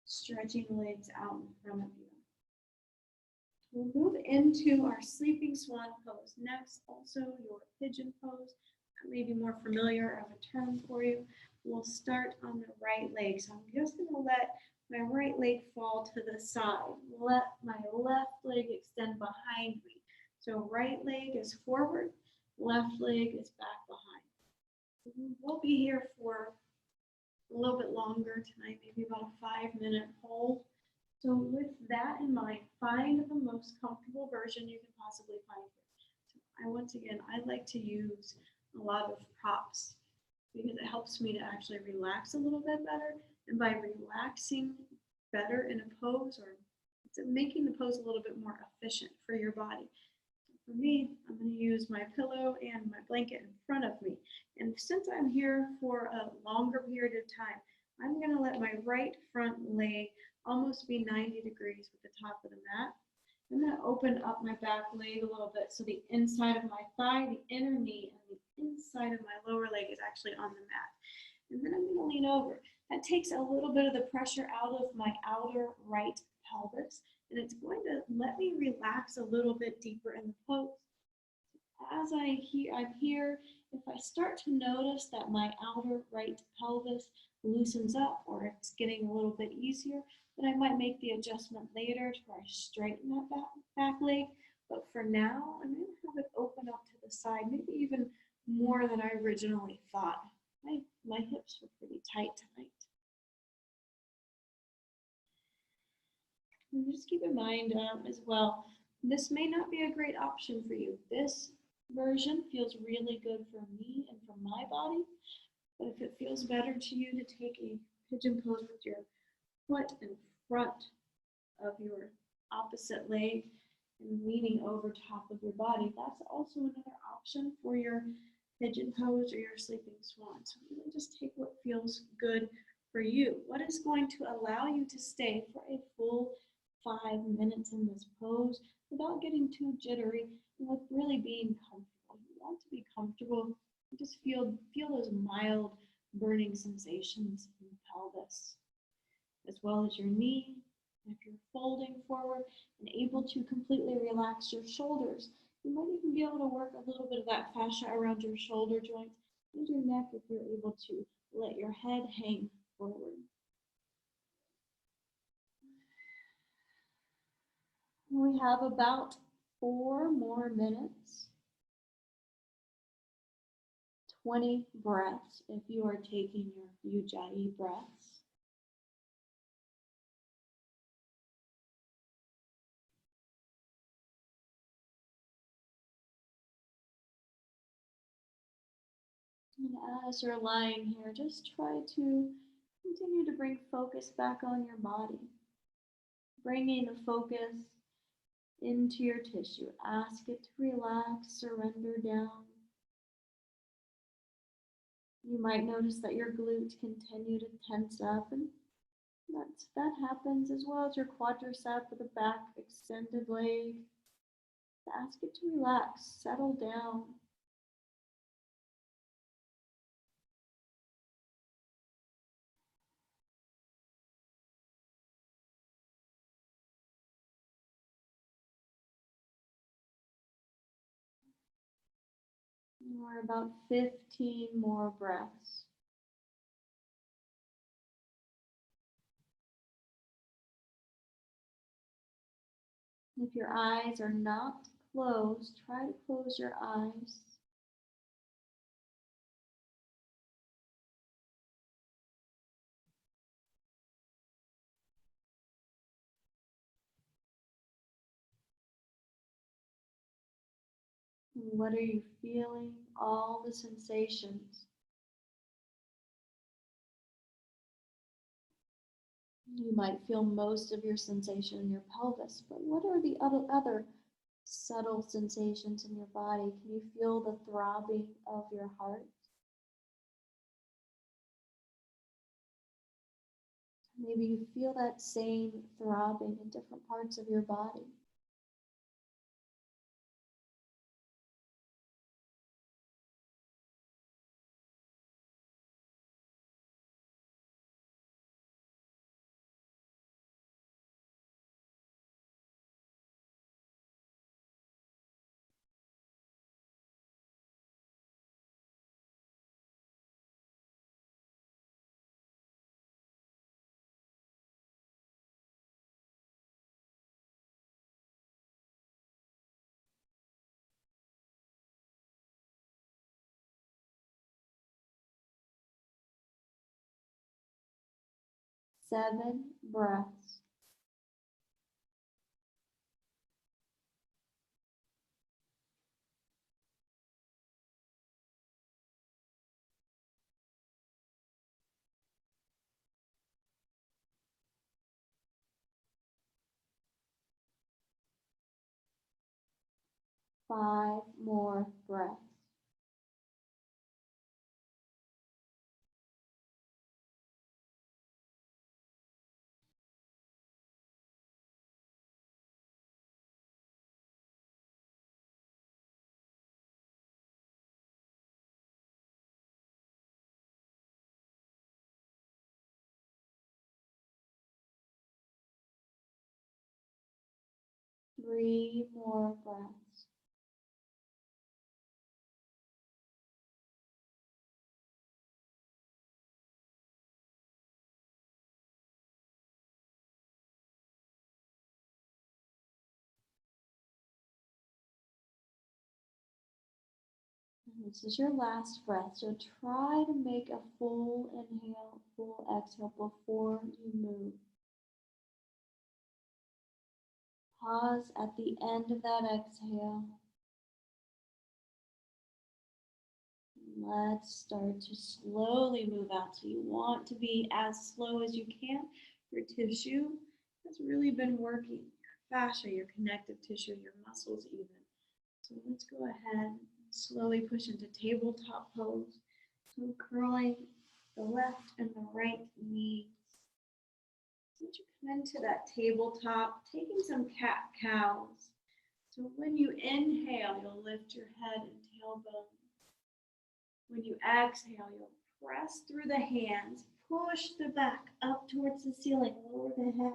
stretching the legs out in front of you. We'll move into our sleeping swan pose. Next, also your pigeon pose. That may be more familiar of a term for you. We'll start on the right leg. So I'm just going to let my right leg fall to the side. Let my left leg extend behind me. So right leg is forward, left leg is back behind. We'll be here for a little bit longer tonight, maybe about a 5-minute hold. So with that in mind, find the most comfortable version you can possibly find. So once again, I like to use a lot of props because it helps me to actually relax a little bit better. And by relaxing better in a pose, or it's making the pose a little bit more efficient for your body. For me, I'm going to use my pillow and my blanket in front of me. And since I'm here for a longer period of time, I'm going to let my right front leg almost be 90 degrees with the top of the mat. I'm going to open up my back leg a little bit so the inside of my thigh, the inner knee, and the inside of my lower leg is actually on the mat. And then I'm going to lean over. That takes a little bit of the pressure out of my outer right pelvis, and it's going to let me relax a little bit deeper in the pose. As I'm here, if I start to notice that my outer right pelvis loosens up or it's getting a little bit easier, then I might make the adjustment later to where I straighten that back leg. But for now, I'm going to have it open up to the side, maybe even more than I originally thought. My hips were pretty tight tonight. And just keep in mind as well, this may not be a great option for you. This version feels really good for me and for my body, but if it feels better to you to take a pigeon pose with your foot in front of your opposite leg and leaning over top of your body, that's also another option for your pigeon pose or your sleeping swan. So really just take what feels good for you. What is going to allow you to stay for a full 5 minutes in this pose without getting too jittery and with really being comfortable. You want to be comfortable. You just feel those mild burning sensations in the pelvis, as well as your knee. If you're folding forward and able to completely relax your shoulders, you might even be able to work a little bit of that fascia around your shoulder joints and your neck if you're able to let your head hang forward. We have about 4 more minutes. 20 breaths if you are taking your Ujjayi breaths. And as you're lying here, just try to continue to bring focus back on your body. Bringing the focus into your tissue. Ask it to relax, surrender down. You might notice that your glutes continue to tense up, and that happens as well as your quadricep with the back extended leg. Ask it to relax, settle down. We're about 15 more breaths. If your eyes are not closed, try to close your eyes. And what are you feeling? All the sensations. You might feel most of your sensation in your pelvis, but what are the other subtle sensations in your body? Can you feel the throbbing of your heart? Maybe you feel that same throbbing in different parts of your body. Seven breaths. Five more breaths. Three more breaths. And this is your last breath, so try to make a full inhale, full exhale before you move. Pause at the end of that exhale. Let's start to slowly move out. So you want to be as slow as you can. Your tissue has really been working. Your fascia, your connective tissue, your muscles even. So let's go ahead and slowly push into tabletop pose. So curling the left and the right knees. Once you come into that tabletop, taking some cat-cows. So when you inhale, you'll lift your head and tailbone. When you exhale, you'll press through the hands, push the back up towards the ceiling, lower the head.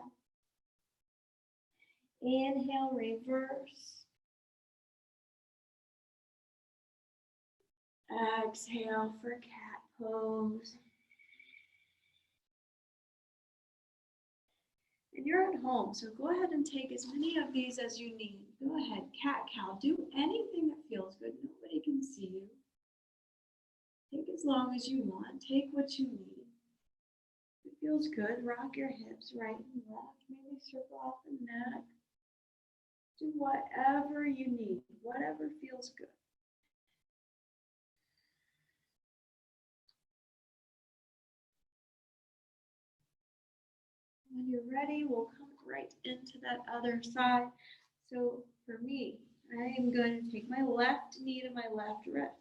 Inhale, reverse. Exhale for cat pose. And you're at home, so go ahead and take as many of these as you need. Go ahead, cat-cow. Do anything that feels good. Nobody can see you. Take as long as you want. Take what you need. If it feels good, rock your hips right and left. Maybe circle off the neck. Do whatever you need, whatever feels good. When you're ready, we'll come right into that other side. So for me, I am going to take my left knee to my left wrist.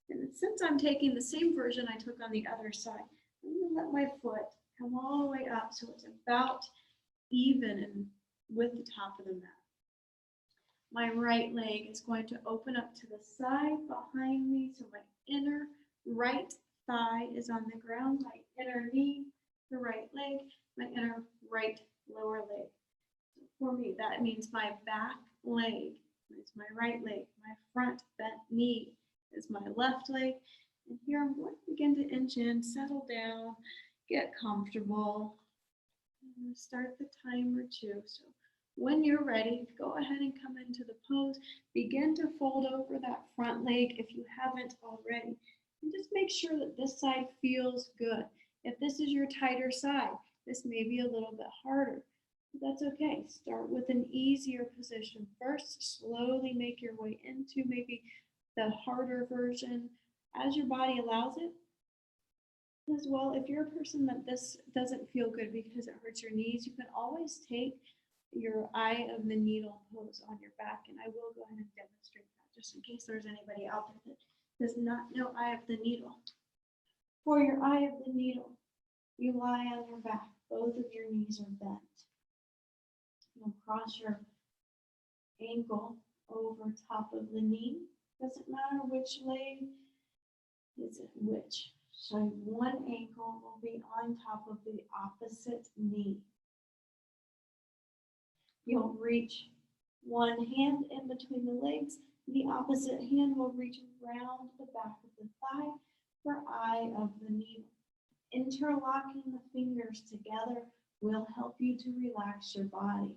And since I'm taking the same version I took on the other side, I'm going to let my foot come all the way up so it's about even and with the top of the mat. My right leg is going to open up to the side behind me, so my inner right thigh is on the ground, my inner knee, the right leg, my inner right lower leg. So for me, that means my back leg is my right leg, my front bent knee is my left leg. And here I'm going to begin to inch in, settle down, get comfortable. I'm going to start the timer too. So when you're ready, go ahead and come into the pose. Begin to fold over that front leg if you haven't already. And just make sure that this side feels good. If this is your tighter side, this may be a little bit harder. But that's okay. Start with an easier position first. Slowly make your way into maybe the harder version as your body allows it. As well, if you're a person that this doesn't feel good because it hurts your knees, you can always take your eye of the needle pose on your back, and I will go ahead and demonstrate that just in case there's anybody out there that does not know eye of the needle. For your eye of the needle, you lie on your back, both of your knees are bent. You'll cross your ankle over top of the knee. Doesn't matter which leg is it which. So one ankle will be on top of the opposite knee. You'll reach one hand in between the legs. The opposite hand will reach around the back of the thigh for eye of the needle. Interlocking the fingers together will help you to relax your body.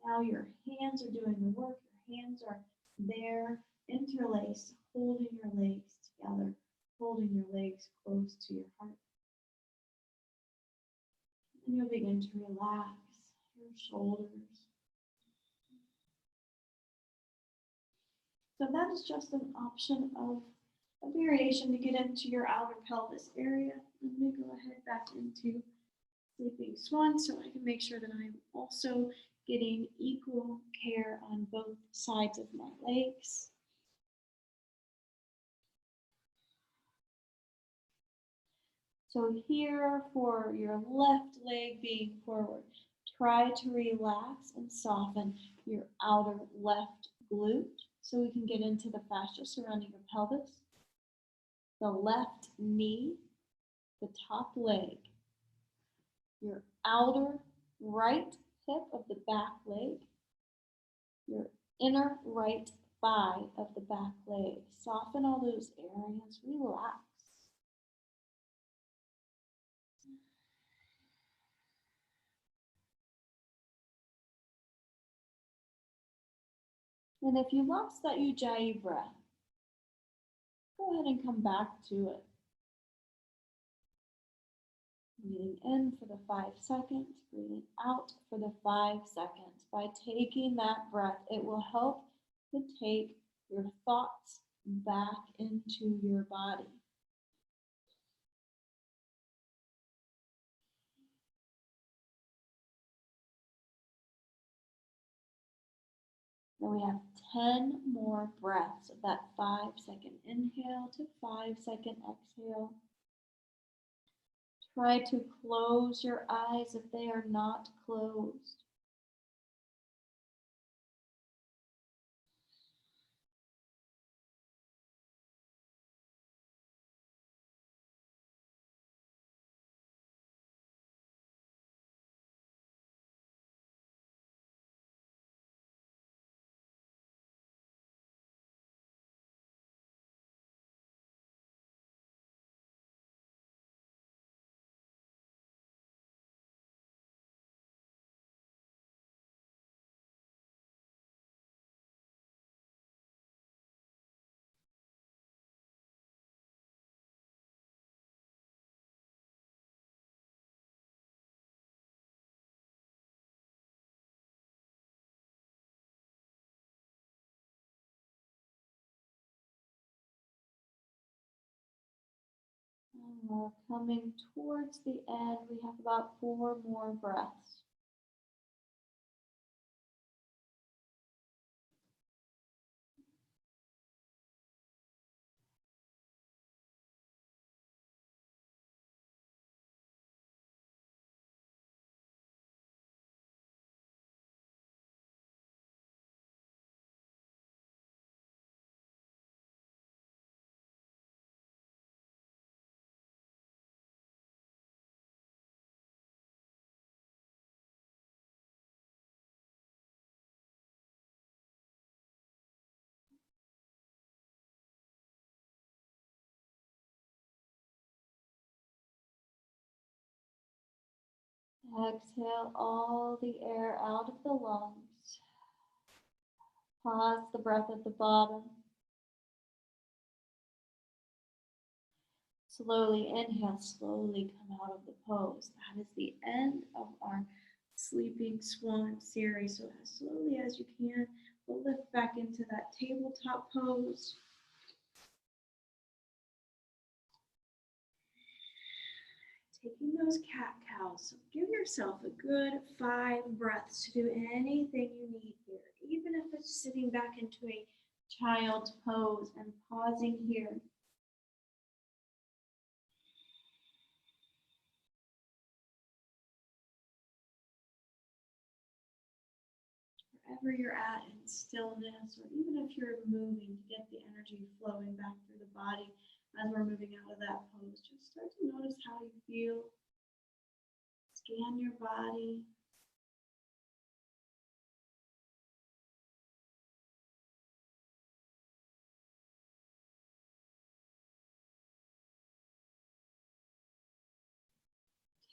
Now your hands are doing the work. Your hands are there, interlaced, holding your legs together, holding your legs close to your heart. And you'll begin to relax your shoulders. So that is just an option of a variation to get into your outer pelvis area. Let me go ahead back into sleeping swan so I can make sure that I'm also getting equal care on both sides of my legs. So here for your left leg being forward, try to relax and soften your outer left glute so we can get into the fascia surrounding your pelvis. The left knee, the top leg, your outer right hip of the back leg, your inner right thigh of the back leg. Soften all those areas, relax. And if you lost that Ujjayi breath, go ahead and come back to it. Breathing in for the 5 seconds, breathing out for the 5 seconds. By taking that breath, it will help to take your thoughts back into your body. Then we have 10 more breaths of that 5-second inhale to 5-second exhale. Try to close your eyes if they are not closed. And we're coming towards the end. We have about 4 more breaths. Exhale all the air out of the lungs. Pause the breath at the bottom. Slowly inhale, slowly come out of the pose. That is the end of our Sleeping Swan series. So as slowly as you can, we'll lift back into that tabletop pose. Taking those cat-cows, so give yourself a good 5 breaths to do anything you need here, even if it's sitting back into a child's pose and pausing here. Wherever you're at in stillness, or even if you're moving to get the energy flowing back through the body as we're moving out of that pose, just start to notice how you feel. Scan your body.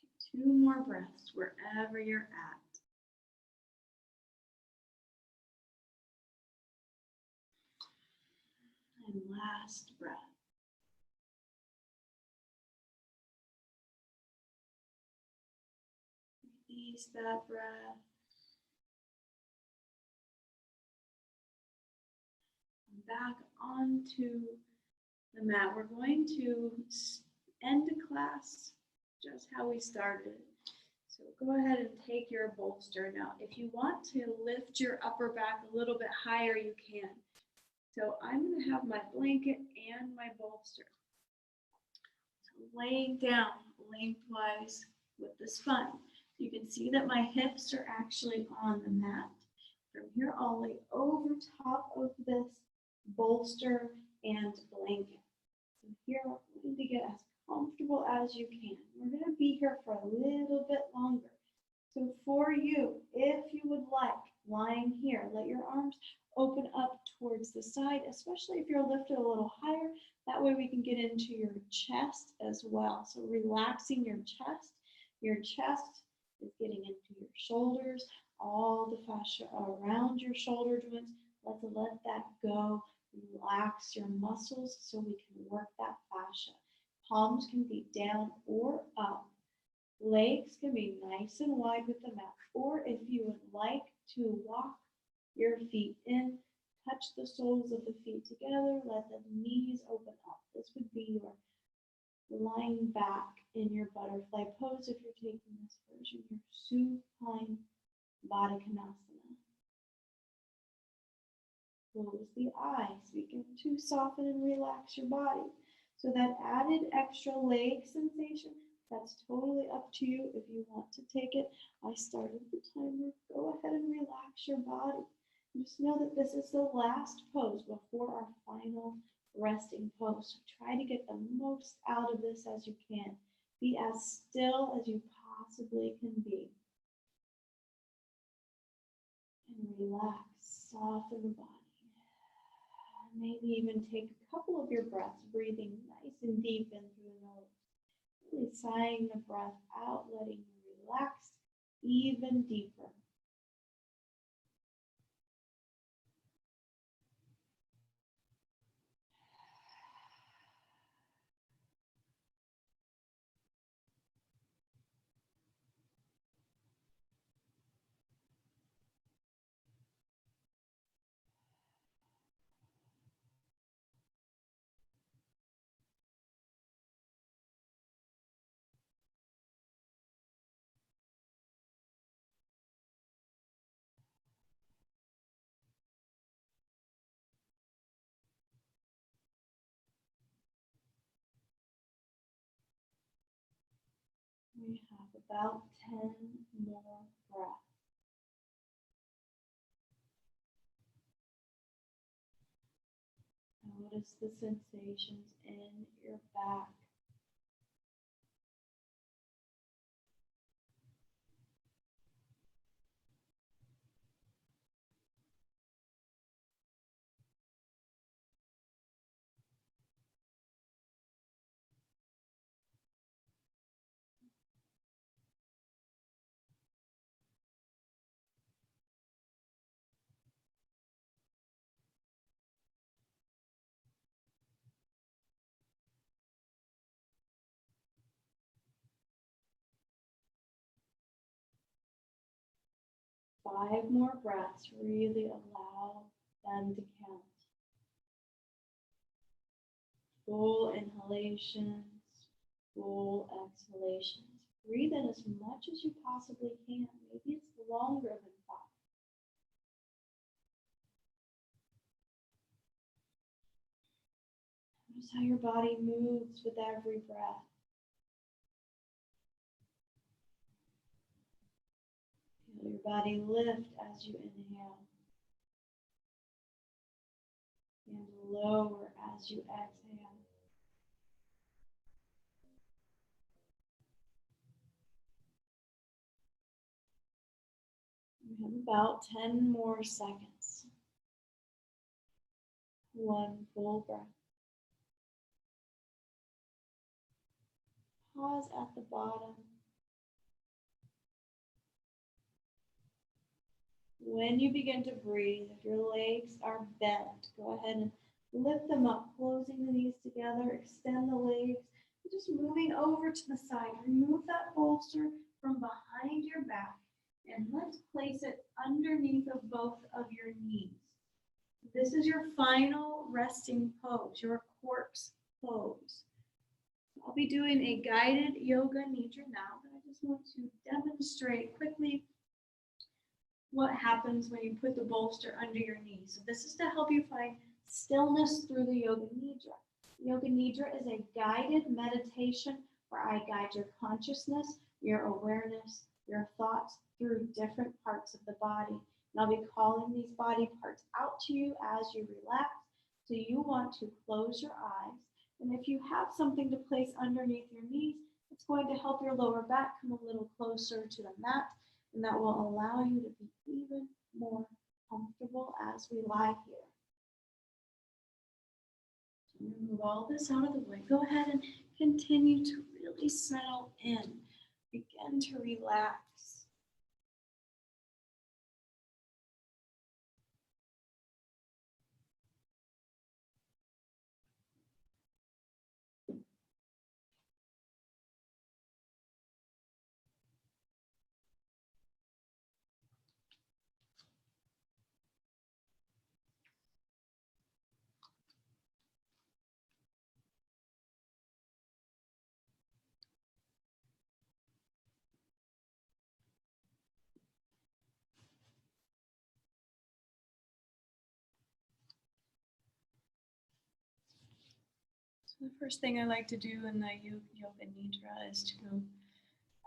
Take 2 more breaths wherever you're at. And last breath. Release that breath. Back onto the mat. We're going to end the class just how we started. So go ahead and take your bolster. Now, if you want to lift your upper back a little bit higher, you can. So I'm going to have my blanket and my bolster. So laying down lengthwise with the spine. You can see that my hips are actually on the mat. From here, I'll lay over top of this bolster and blanket. So here, we're going to get as comfortable as you can. We're going to be here for a little bit longer. So for you, if you would like, lying here, let your arms open up towards the side, especially if you're lifted a little higher. That way we can get into your chest as well. So relaxing your chest. Your chest is getting into your shoulders, all the fascia around your shoulder joints. Let's let that go. Relax your muscles so we can work that fascia. Palms can be down or up. Legs can be nice and wide with the mat, or if you would like to walk your feet in, touch the soles of the feet together, let the knees open up. This would be your lying back in your butterfly pose if you're taking this version, your supine Baddha Konasana. Close the eyes. Begin to soften and relax your body. So that added extra leg sensation, that's totally up to you if you want to take it. I started the timer. Go ahead and relax your body. Just know that this is the last pose before our final resting pose. So try to get the most out of this as you can. Be as still as you possibly can be. And relax, soften the body. Maybe even take a couple of your breaths, breathing nice and deep in through the nose. Really sighing the breath out, letting you relax even deeper. We have about 10 more breaths. Notice the sensations in your back. Five more breaths, really allow them to count. Full inhalations, full exhalations. Breathe in as much as you possibly can. Maybe it's longer than 5. Notice how your body moves with every breath. Feel your body lift as you inhale and lower as you exhale. We have about 10 more seconds. One full breath. Pause at the bottom. When you begin to breathe, if your legs are bent, go ahead and lift them up, closing the knees together, extend the legs, just moving over to the side. Remove that bolster from behind your back, and let's place it underneath of both of your knees. This is your final resting pose, your corpse pose. I'll be doing a guided yoga nidra now, but I just want to demonstrate quickly what happens when you put the bolster under your knees. So this is to help you find stillness through the yoga nidra. Yoga nidra is a guided meditation where I guide your consciousness, your awareness, your thoughts through different parts of the body. And I'll be calling these body parts out to you as you relax. So you want to close your eyes. And if you have something to place underneath your knees, it's going to help your lower back come a little closer to the mat. And that will allow you to be even more comfortable as we lie here. So move all this out of the way. Go ahead and continue to really settle in. Begin to relax. The first thing I like to do in the yoga nidra is to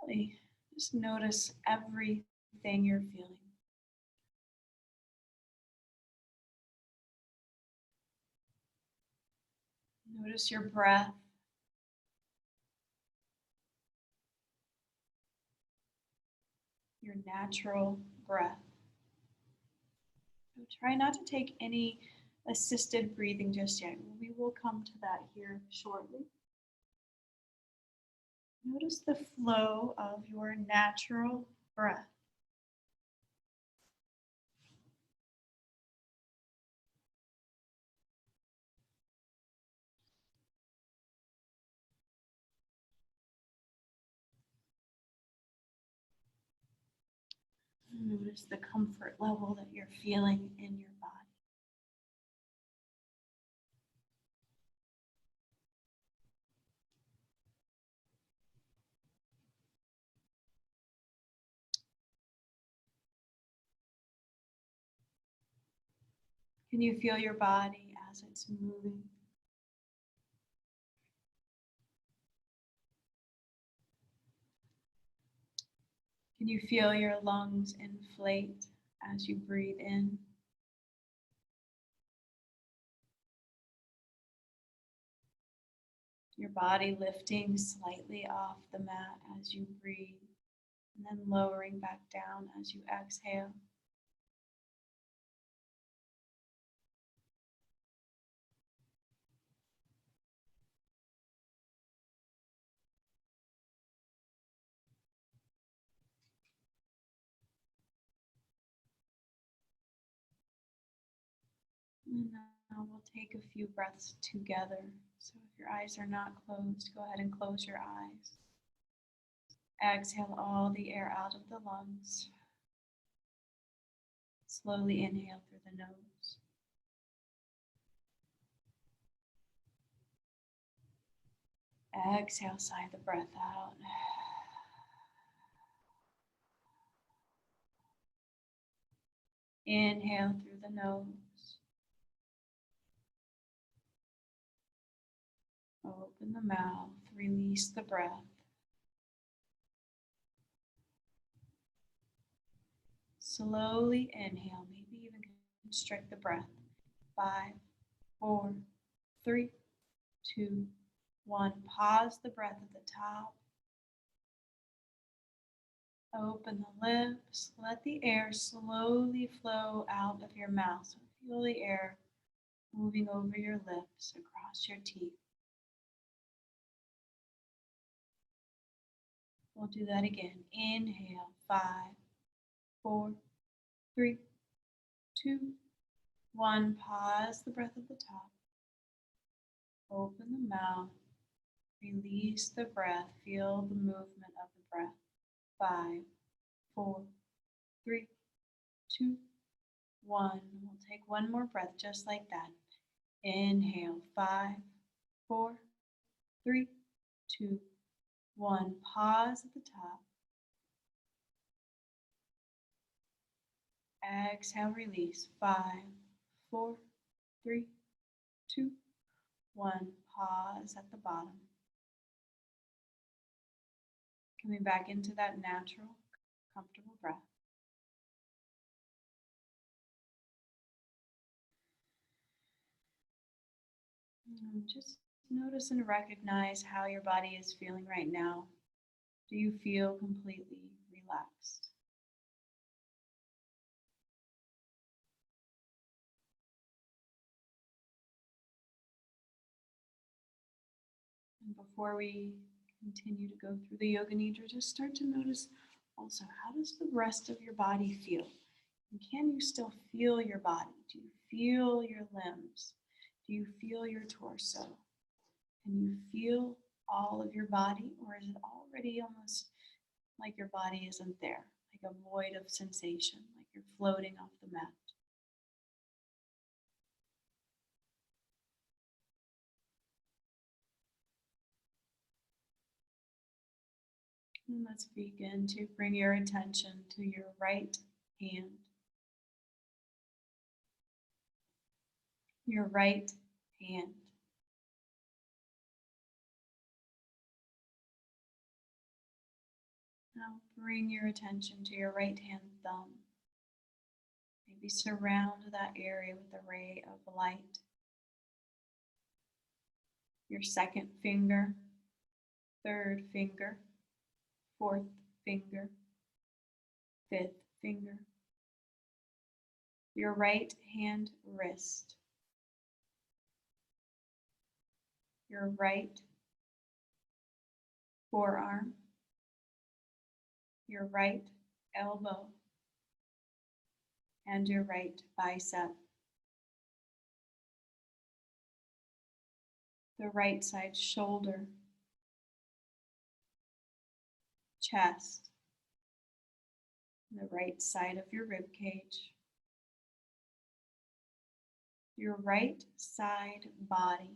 really just notice everything you're feeling. Notice your breath. Your natural breath. So try not to take any assisted breathing just yet. We will come to that here shortly. Notice the flow of your natural breath. Notice the comfort level that you're feeling in your body. Can you feel your body as it's moving? Can you feel your lungs inflate as you breathe in? Your body lifting slightly off the mat as you breathe, and then lowering back down as you exhale. And now we'll take a few breaths together. So if your eyes are not closed, go ahead and close your eyes. Exhale all the air out of the lungs. Slowly inhale through the nose. Exhale, sigh the breath out. Inhale through the nose. Open the mouth, release the breath. Slowly inhale, maybe even constrict the breath. 5, 4, 3, 2, 1. Pause the breath at the top. Open the lips. Let the air slowly flow out of your mouth. So feel the air moving over your lips, across your teeth. We'll do that again. Inhale, 5, 4, 3, 2, 1. Pause the breath at the top. Open the mouth. Release the breath. Feel the movement of the breath. 5, 4, 3, 2, 1. We'll take one more breath just like that. Inhale, 5, 4, 3, 2, 1. Pause at the top. Exhale, release. 5, 4, 3, 2, 1. Pause at the bottom. Coming back into that natural, comfortable breath. Just notice and recognize how your body is feeling right now. Do you feel completely relaxed? And before we continue to go through the Yoga Nidra, just start to notice also, how does the rest of your body feel? And can you still feel your body? Do you feel your limbs? Do you feel your torso? Can you feel all of your body, or is it already almost like your body isn't there, like a void of sensation, like you're floating off the mat? And let's begin to bring your attention to your right hand. Your right hand. bring your attention to your right hand thumb. Maybe surround that area with a ray of light. Your second finger, third finger, fourth finger, fifth finger. Your right hand wrist. Your right forearm. Your right elbow. And your right bicep. The right side shoulder, chest, the right side of your rib cage, your right side body,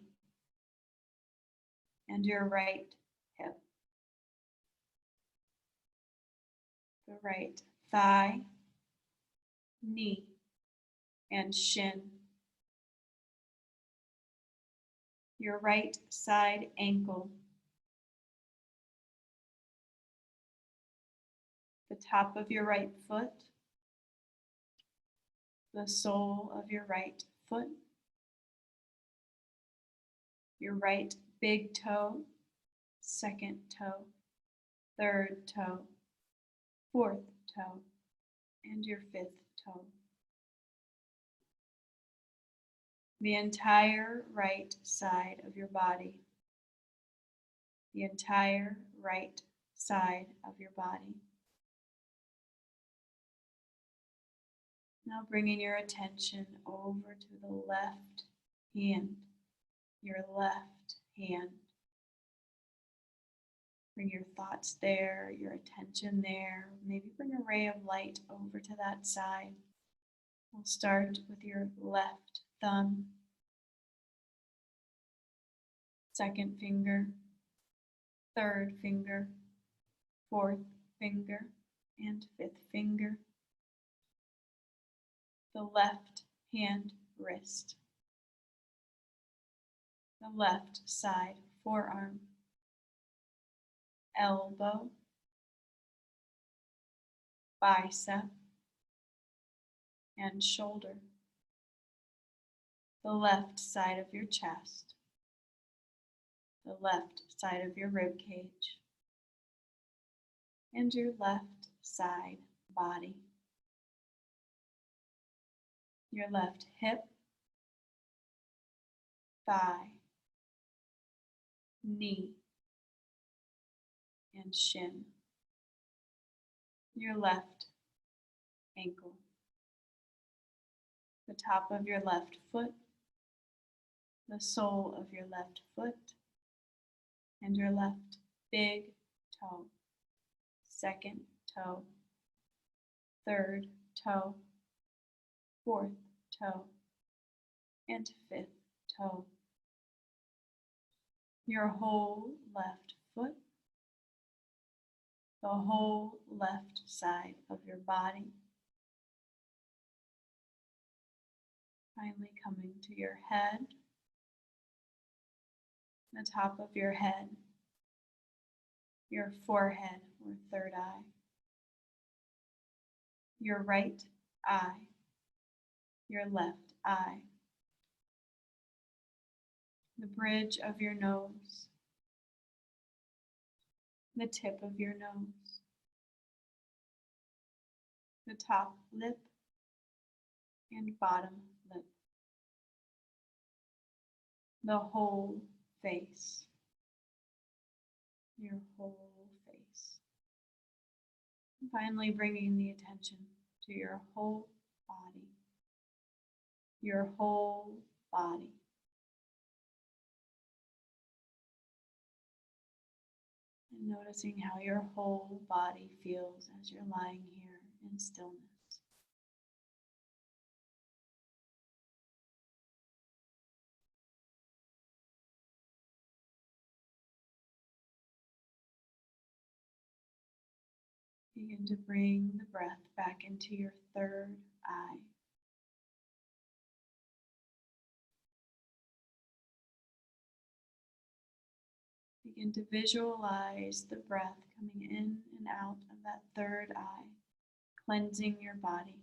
and your right hip, the right thigh, knee, and shin, your right side ankle, the top of your right foot, the sole of your right foot, your right big toe, second toe, third toe, fourth toe, and your fifth toe. The entire right side of your body, the entire right side of your body. Now bringing your attention over to the left hand, your left hand. Bring your thoughts there, your attention there. Maybe bring a ray of light over to that side. We'll start with your left thumb, second finger, third finger, fourth finger, and fifth finger. The left hand wrist, the left side forearm, elbow, bicep, and shoulder, the left side of your chest, the left side of your rib cage, and your left side body, your left hip, thigh, knee, and shin, your left ankle, the top of your left foot, the sole of your left foot, and your left big toe, second toe, third toe, fourth toe, and fifth toe. Your whole left foot, the whole left side of your body. Finally coming to your head, the top of your head, your forehead or third eye, your right eye, your left eye, the bridge of your nose, the tip of your nose, the top lip and bottom lip, the whole face, your whole face. And finally bringing the attention to your whole body, your whole body. And noticing how your whole body feels as you're lying here in stillness. Begin to bring the breath back into your third eye. Begin to visualize the breath coming in and out of that third eye, cleansing your body.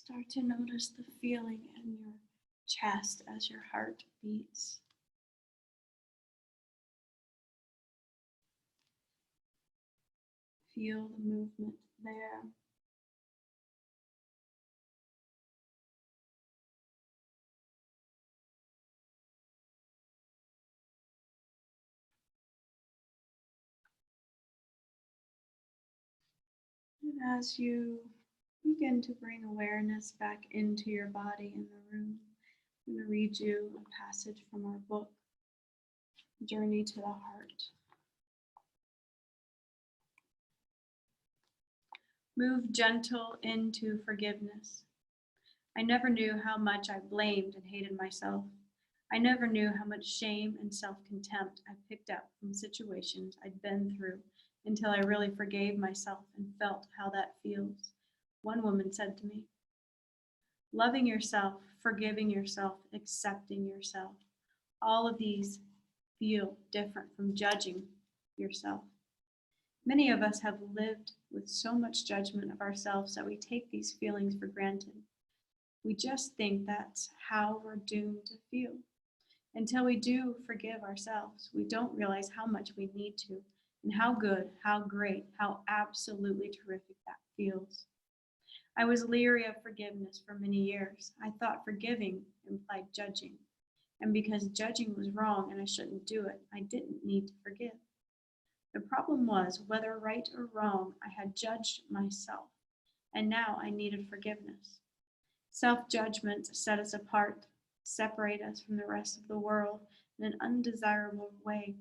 Start to notice the feeling in your chest as your heart beats. Feel the movement there. And as you begin to bring awareness back into your body in the room, I'm going to read you a passage from our book, Journey to the Heart. Move gentle into forgiveness. I never knew how much I blamed and hated myself. I never knew how much shame and self-contempt I picked up from situations I'd been through until I really forgave myself and felt how that feels. One woman said to me, loving yourself, forgiving yourself, accepting yourself, all of these feel different from judging yourself. Many of us have lived with so much judgment of ourselves that we take these feelings for granted. We just think that's how we're doomed to feel. Until we do forgive ourselves, we don't realize how much we need to and how good, how great, how absolutely terrific that feels. I was leery of forgiveness for many years. I thought forgiving implied judging. And because judging was wrong and I shouldn't do it, I didn't need to forgive. The problem was, whether right or wrong, I had judged myself, and now I needed forgiveness. Self-judgment set us apart, separate us from the rest of the world in an undesirable way.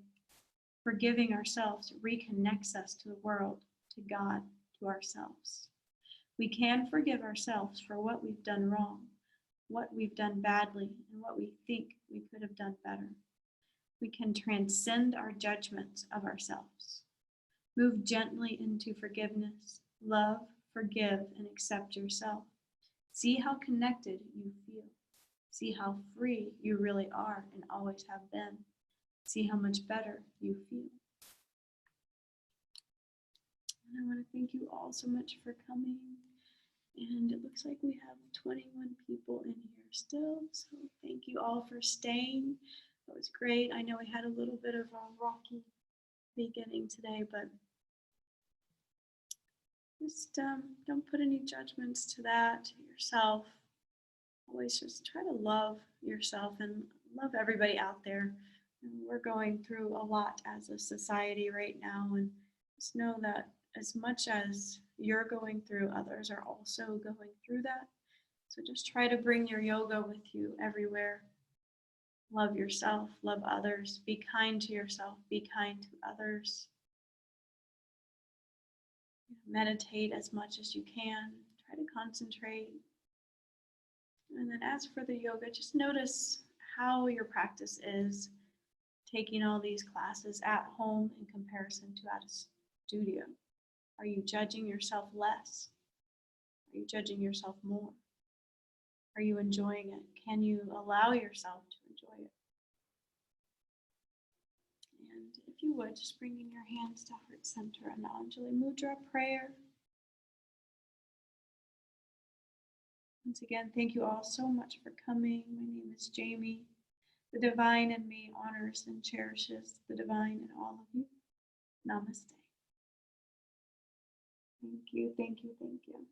Forgiving ourselves reconnects us to the world, to God, to ourselves. We can forgive ourselves for what we've done wrong, what we've done badly, and what we think we could have done better. We can transcend our judgments of ourselves. Move gently into forgiveness. Love, forgive, and accept yourself. See how connected you feel. See how free you really are and always have been. See how much better you feel. And I want to thank you all so much for coming. And it looks like we have 21 people in here still. So thank you all for staying. That was great. I know we had a little bit of a rocky beginning today, but just don't put any judgments to that, to yourself. Always just try to love yourself and love everybody out there. And we're going through a lot as a society right now, and just know that as much as you're going through, others are also going through that. So just try to bring your yoga with you everywhere. Love yourself, love others, be kind to yourself, be kind to others. Meditate as much as you can, try to concentrate. And then as for the yoga, just notice how your practice is taking all these classes at home in comparison to at a studio. Are you judging yourself less? Are you judging yourself more? Are you enjoying it? Can you allow yourself to enjoy it? And if you would, just bringing your hands to heart center and the Anjali Mudra prayer. Once again, thank you all so much for coming. My name is Jaime. The divine in me honors and cherishes the divine in all of you. Namaste. Thank you, thank you, thank you.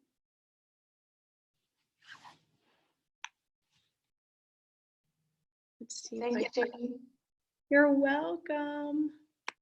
Let's see. Thank you, Jaime. You're welcome.